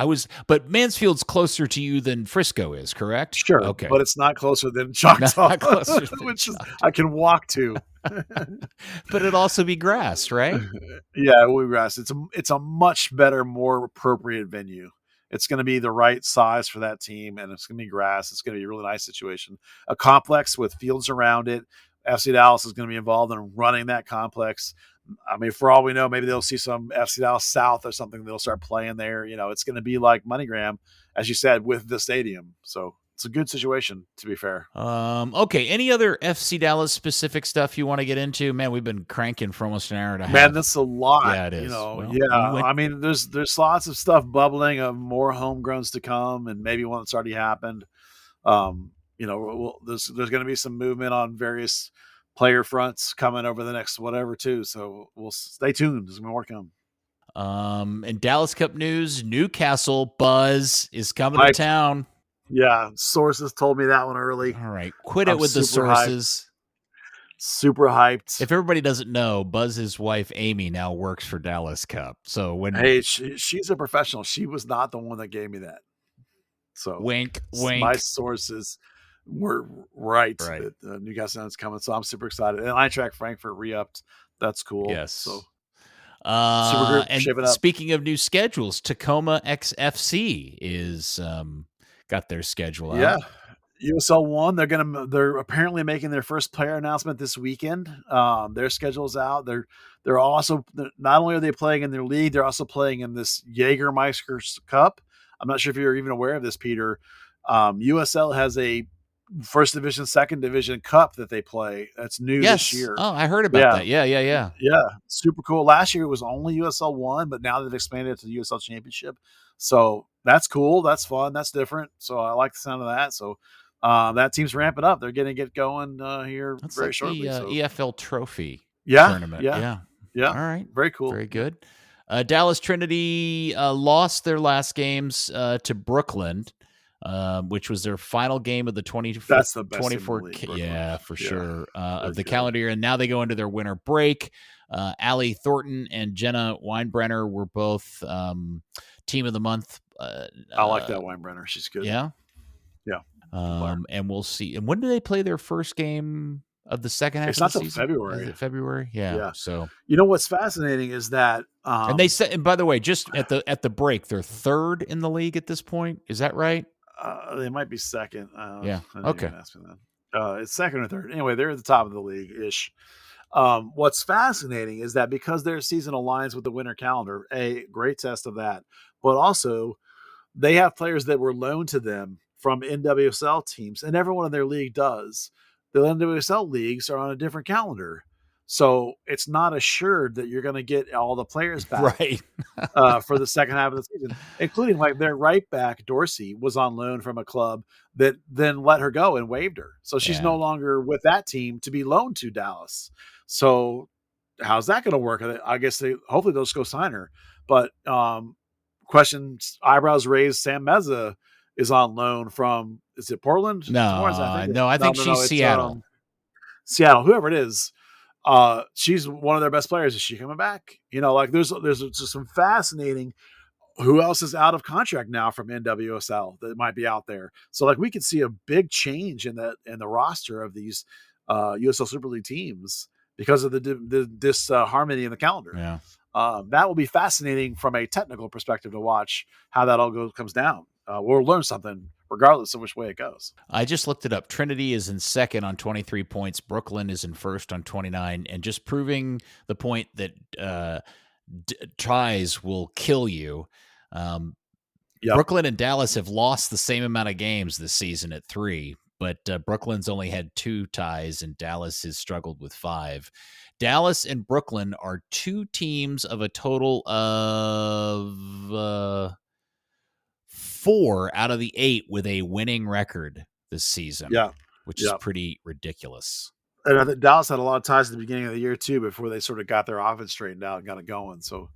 But Mansfield's closer to you than Frisco is, correct? Sure. Okay. But it's not closer than Choctaw, which is I can walk to. But it'd also be grass, right? Yeah, it will be grass. It's a much better, more appropriate venue. It's going to be the right size for that team, and it's going to be grass. It's going to be a really nice situation. A complex with fields around it. FC Dallas is going to be involved in running that complex. I mean, for all we know, maybe they'll see some FC Dallas South or something. They'll start playing there. It's going to be like MoneyGram, as you said, with the stadium. So it's a good situation, to be fair. Okay. Any other FC Dallas specific stuff you want to get into? Man, we've been cranking for almost an hour and a half. Man, that's a lot. Yeah, it is. I mean, there's lots of stuff bubbling of more homegrowns to come, and maybe one that's already happened. There's going to be some movement on various player fronts coming over the next whatever too. So we'll stay tuned. There's more coming. In Dallas Cup news, Newcastle Buzz is coming to town. Yeah, sources told me that one early. All right, quit it with the sources. Super hyped. If everybody doesn't know, Buzz's wife Amy now works for Dallas Cup. So she's a professional. She was not the one that gave me that. So wink. My sources were right. That Newcastle is coming. So I'm super excited. And Eintracht Frankfurt re-upped. That's cool. Yes. So Supergroup And shaping up. speaking of new schedules, Tacoma XFC is got their schedule out. Yeah. USL 1, they're apparently making their first player announcement this weekend. Their schedule's out. They're also, not only are they playing in their league, they're also playing in this Jägermeister Cup. I'm not sure if you're even aware of this, Peter. USL has a first division, second division cup that they play. That's new this year. Oh, I heard about that. Yeah. Yeah, super cool. Last year it was only USL 1, but now they've expanded it to the USL Championship. So that's cool. That's fun. That's different. So I like the sound of that. So that team's ramping up. They're going to get going here That's very like shortly. The EFL Trophy tournament. Yeah. All right. Very cool. Very good. Dallas Trinity lost their last games to Brooklyn, which was their final game of the 24. That's the best 24. Yeah, for sure. Of the calendar year. And now they go into their winter break. Allie Thornton and Jenna Weinbrenner were both team of the month. I like that Weinbrenner. She's good. Yeah. Yeah. And we'll see. And when do they play their first game of the second half? It's not till February. Is it February? Yeah. So what's fascinating is that and they said, and by the way, just at the break, they're third in the league at this point. Is that right? They might be second. Yeah. Okay. It's second or third. Anyway, they're at the top of the league ish. What's fascinating is that because their season aligns with the winter calendar, a great test of that, but also they have players that were loaned to them from NWSL teams, and everyone in their league does. The NWSL leagues are on a different calendar. So it's not assured that you're going to get all the players back right. For the second half of the season, including like their right back, Dorsey, was on loan from a club that then let her go and waived her. So she's no longer with that team to be loaned to Dallas. So how's that going to work? I guess hopefully they'll just go sign her. But questions, eyebrows raised, Sam Meza is on loan from, is it Portland? No, I think she's Seattle. Seattle, whoever it is. She's one of their best players. Is she coming back? Like there's just some fascinating. Who else is out of contract now from NWSL that might be out there? So like we could see a big change in the roster of these USL Super League teams because of this harmony in the calendar. Yeah, that will be fascinating from a technical perspective to watch how that all comes down. We'll learn something regardless of which way it goes. I just looked it up. Trinity is in second on 23 points. Brooklyn is in first on 29. And just proving the point that tries will kill you. Brooklyn and Dallas have lost the same amount of games this season at 3, but Brooklyn's only had 2 ties and Dallas has struggled with 5. Dallas and Brooklyn are 2 teams of a total of 4 out of the 8 with a winning record this season. Yeah. Which is pretty ridiculous. And I think Dallas had a lot of ties at the beginning of the year too, before they sort of got their offense straightened out and got it going. So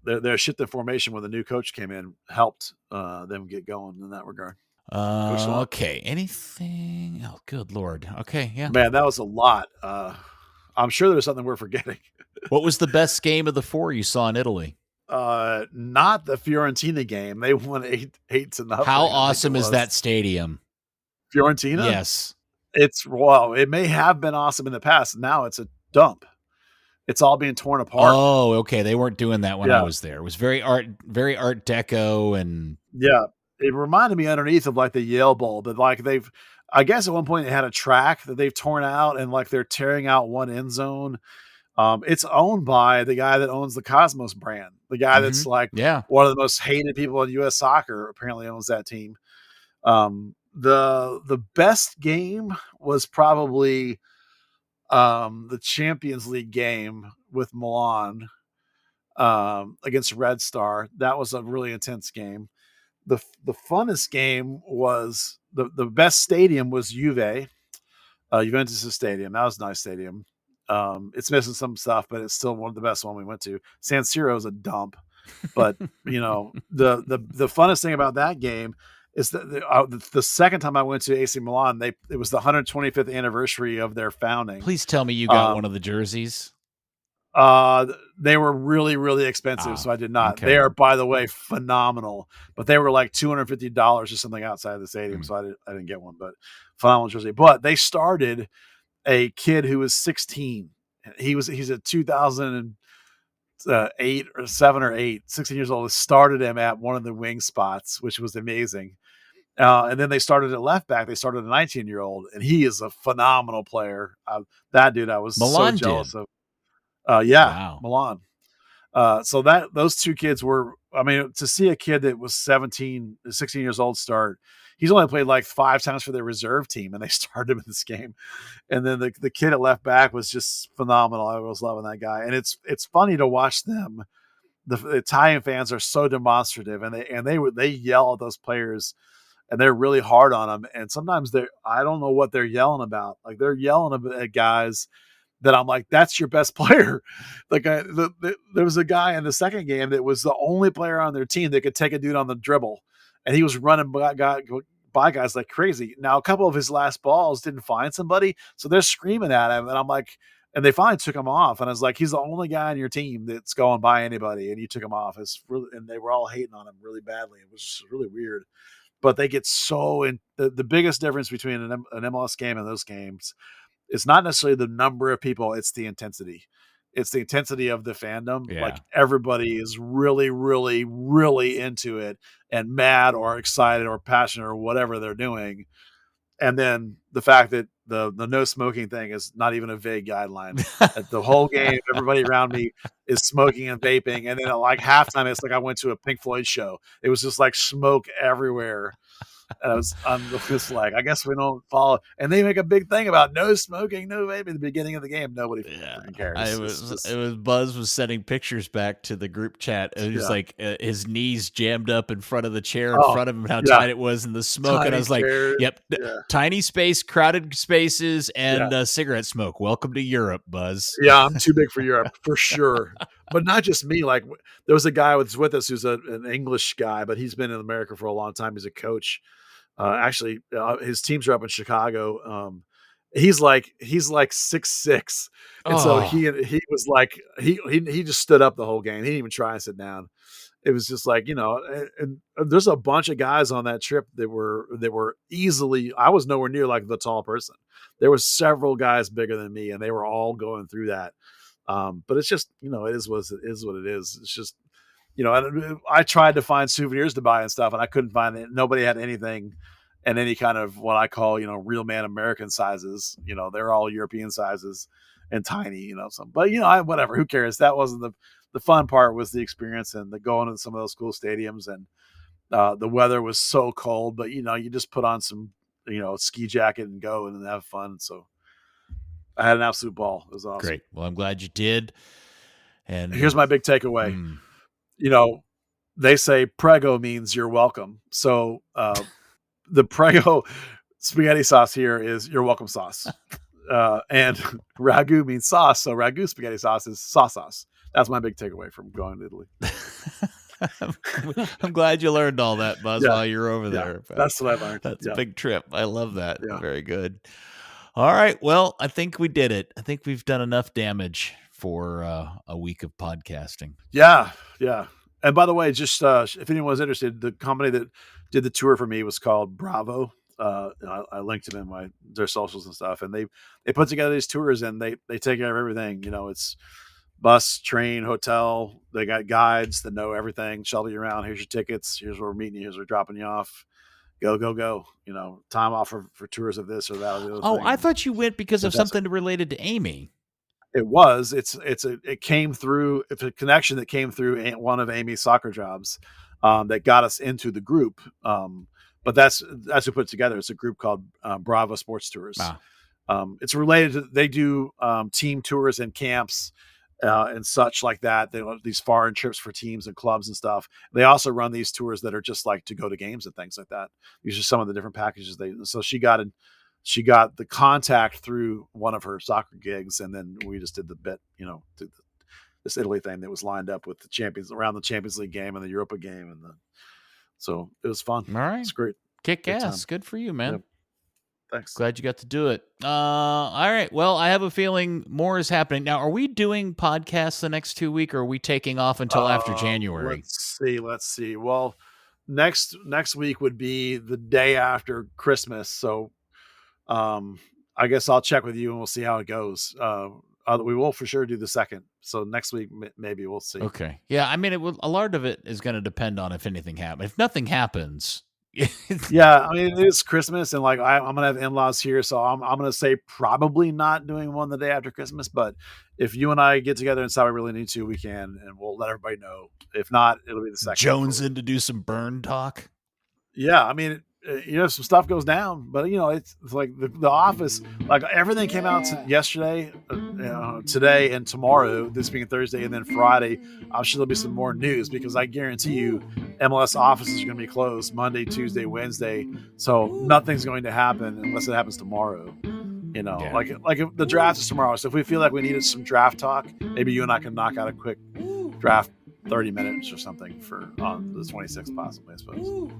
their shift in formation when the new coach came in helped them get going in that regard. Okay. Anything? Oh, good Lord. Okay. Yeah. Man, that was a lot. I'm sure there's something we're forgetting. What was the best game of the 4 you saw in Italy? Not the Fiorentina game. They won 8-0. How awesome is that stadium? Fiorentina? Yes. It may have been awesome in the past. Now it's a dump. It's all being torn apart. Oh, okay. They weren't doing that when I was there. It was very art deco and it reminded me underneath of like the Yale Bowl, but like I guess at one point they had a track that they've torn out and like they're tearing out one end zone. It's owned by the guy that owns the Cosmos brand. The guy that's like one of the most hated people in U.S. soccer apparently owns that team. The best game was probably the Champions League game with Milan against Red Star. That was a really intense game. The funnest game was the best stadium was Juventus' stadium. That was a nice stadium. It's missing some stuff, but it's still one of the best one we went to. San Siro is a dump, but the funnest thing about that game is that the second time I went to AC Milan, it was the 125th anniversary of their founding. Please tell me you got one of the jerseys. They were really, really expensive, so I did not. Okay. They are, by the way, phenomenal, but they were like $250 or something outside of the stadium, so I didn't get one. But phenomenal jersey. But they started a kid who was 16. He's a 2006 8 or 7 or 8, 16 years old, started him at one of the wing spots, which was amazing. And then they started at left back. They started a 19-year-old, and he is a phenomenal player. That dude, I was Milan so jealous did. of. Yeah, Wow. Milan. So those two kids were, I mean, to see a kid that was 16 years old start, he's only played like 5 times for their reserve team, and they started him in this game. And then the kid at left back was just phenomenal. I was loving that guy. And it's funny to watch them. The Italian fans are so demonstrative, and they yell at those players, and they're really hard on them. And sometimes I don't know what they're yelling about. Like, they're yelling at guys that I'm like, that's your best player. Like, there was a guy in the second game that was the only player on their team that could take a dude on the dribble, and he was running by guys like crazy. Now, a couple of his last balls didn't find somebody, so they're screaming at him, and I'm like, and they finally took him off, and I was like, he's the only guy on your team that's going by anybody, and you took him off. It's really, and they were all hating on him really badly. It was really weird. But they get so in. The biggest difference between an MLS game and those games, it's not necessarily the number of people, it's the intensity. It's the intensity of the fandom. Yeah. Like, everybody is really, really, really into it and mad or excited or passionate or whatever they're doing. And then the fact that the no smoking thing is not even a vague guideline. The whole game, everybody around me is smoking and vaping. And then at like halftime, it's like I went to a Pink Floyd show. It was just like smoke everywhere. And I'm just like, I guess we don't follow. And they make a big thing about no smoking, no vaping at the beginning of the game. Nobody freaking cares. It was Buzz was sending pictures back to the group chat. It was like his knees jammed up in front of the chair in front of him, how tight it was in the smoke. Tiny and I was like, yep, tiny space, crowded spaces, and cigarette smoke. Welcome to Europe, Buzz. Yeah, I'm too big for Europe, for sure. But not just me. Like, there was a guy who's with us who's an English guy, but he's been in America for a long time. He's a coach. Actually, his teams are up in Chicago. He's like 6'6", and so he was like he just stood up the whole game. He didn't even try and sit down. It was just like, and there's a bunch of guys on that trip that were easily. I was nowhere near like the tall person. There was several guys bigger than me, and they were all going through that. But it's just, it is what it is. It's just, I tried to find souvenirs to buy and stuff, and I couldn't find it. Nobody had anything in any kind of what I call, real man American sizes. They're all European sizes and tiny, but whatever, who cares? That wasn't the fun part. Was the experience and the going to some of those cool stadiums, and the weather was so cold, but you just put on some, ski jacket and go and have fun. So I had an absolute ball. It was awesome. Great. Well, I'm glad you did. And here's my big takeaway. They say prego means you're welcome. So the prego spaghetti sauce here is you're welcome sauce. And ragu means sauce. So ragu spaghetti sauce is sauce. That's my big takeaway from going to Italy. I'm glad you learned all that, Buzz, while you're over there. That's what I learned. That's a big trip. I love that. Yeah. Very good. All right. Well, I think we did it. I think we've done enough damage for a week of podcasting. Yeah. Yeah. And by the way, just if anyone's interested, the company that did the tour for me was called Bravo. I linked them in their socials and stuff, and they put together these tours, and they take care of everything. It's bus, train, hotel. They got guides that know everything, shuttle you around. Here's your tickets. Here's where we're meeting you. Here's where we're dropping you off. Go. Time off for tours of this or that. Or the other thing. I thought you went because of something related to Amy. It was. It came through. It's a connection that came through one of Amy's soccer jobs that got us into the group. But that's who put it together. It's a group called Bravo Sports Tours. Wow. It's related to. They do team tours and camps and such like that. They have these foreign trips for teams and clubs and stuff. They also run these tours that are just like to go to games and things like that. These are some of the different packages so she got the contact through one of her soccer gigs, and then we just did the bit, this Italy thing that was lined up with the Champions League game and the Europa game, so it was fun. All right, it's great. Kick ass. Good for you, man. Yep. Thanks. Glad you got to do it. All right. Well, I have a feeling more is happening now. Are we doing podcasts the next 2 weeks, or are we taking off until after January? Let's see. Well, next week would be the day after Christmas, so. I guess I'll check with you and we'll see how it goes. we will for sure do the second. So next week, maybe we'll see. Okay. Yeah. I mean, a lot of it is going to depend on if anything happens. If nothing happens. Yeah. I mean, it's Christmas and like, I'm going to have in-laws here. So I'm going to say probably not doing one the day after Christmas, but if you and I get together and decide we really need to, we can, and we'll let everybody know. If not, it'll be the second. Jones in to do some burn talk. Yeah. I mean, some stuff goes down, but it's like the office, like everything came out yesterday, today and tomorrow, this being Thursday, and then Friday, I'm sure there'll be some more news because I guarantee you MLS offices are going to be closed Monday, Tuesday, Wednesday. So nothing's going to happen unless it happens tomorrow. Like if the draft is tomorrow. So if we feel like we needed some draft talk, maybe you and I can knock out a quick draft 30 minutes or something on the 26th, possibly, I suppose.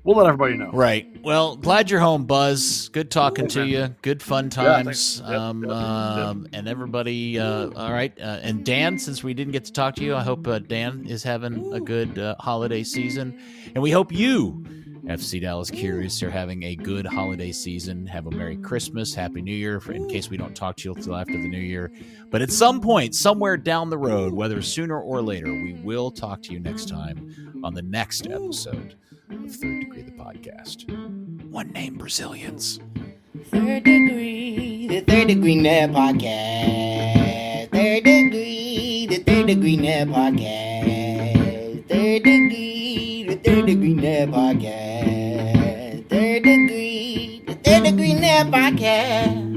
We'll let everybody know. Right. Well, glad you're home, Buzz. Good talking to you. Good fun times. Yeah, yep. And everybody, all right. And Dan, since we didn't get to talk to you, I hope Dan is having a good holiday season. And we hope you, FC Dallas Curious, are having a good holiday season. Have a Merry Christmas, Happy New Year, in case we don't talk to you until after the New Year. But at some point, somewhere down the road, whether sooner or later, we will talk to you next time on the next episode of Third Degree, the podcast. One name, Brazilians. Third Degree, the Third Degree Net Podcast. Third Degree, the Third Degree Net Podcast. Third Degree, the Third Degree Net Podcast. Third Degree, the Third Degree Net Podcast.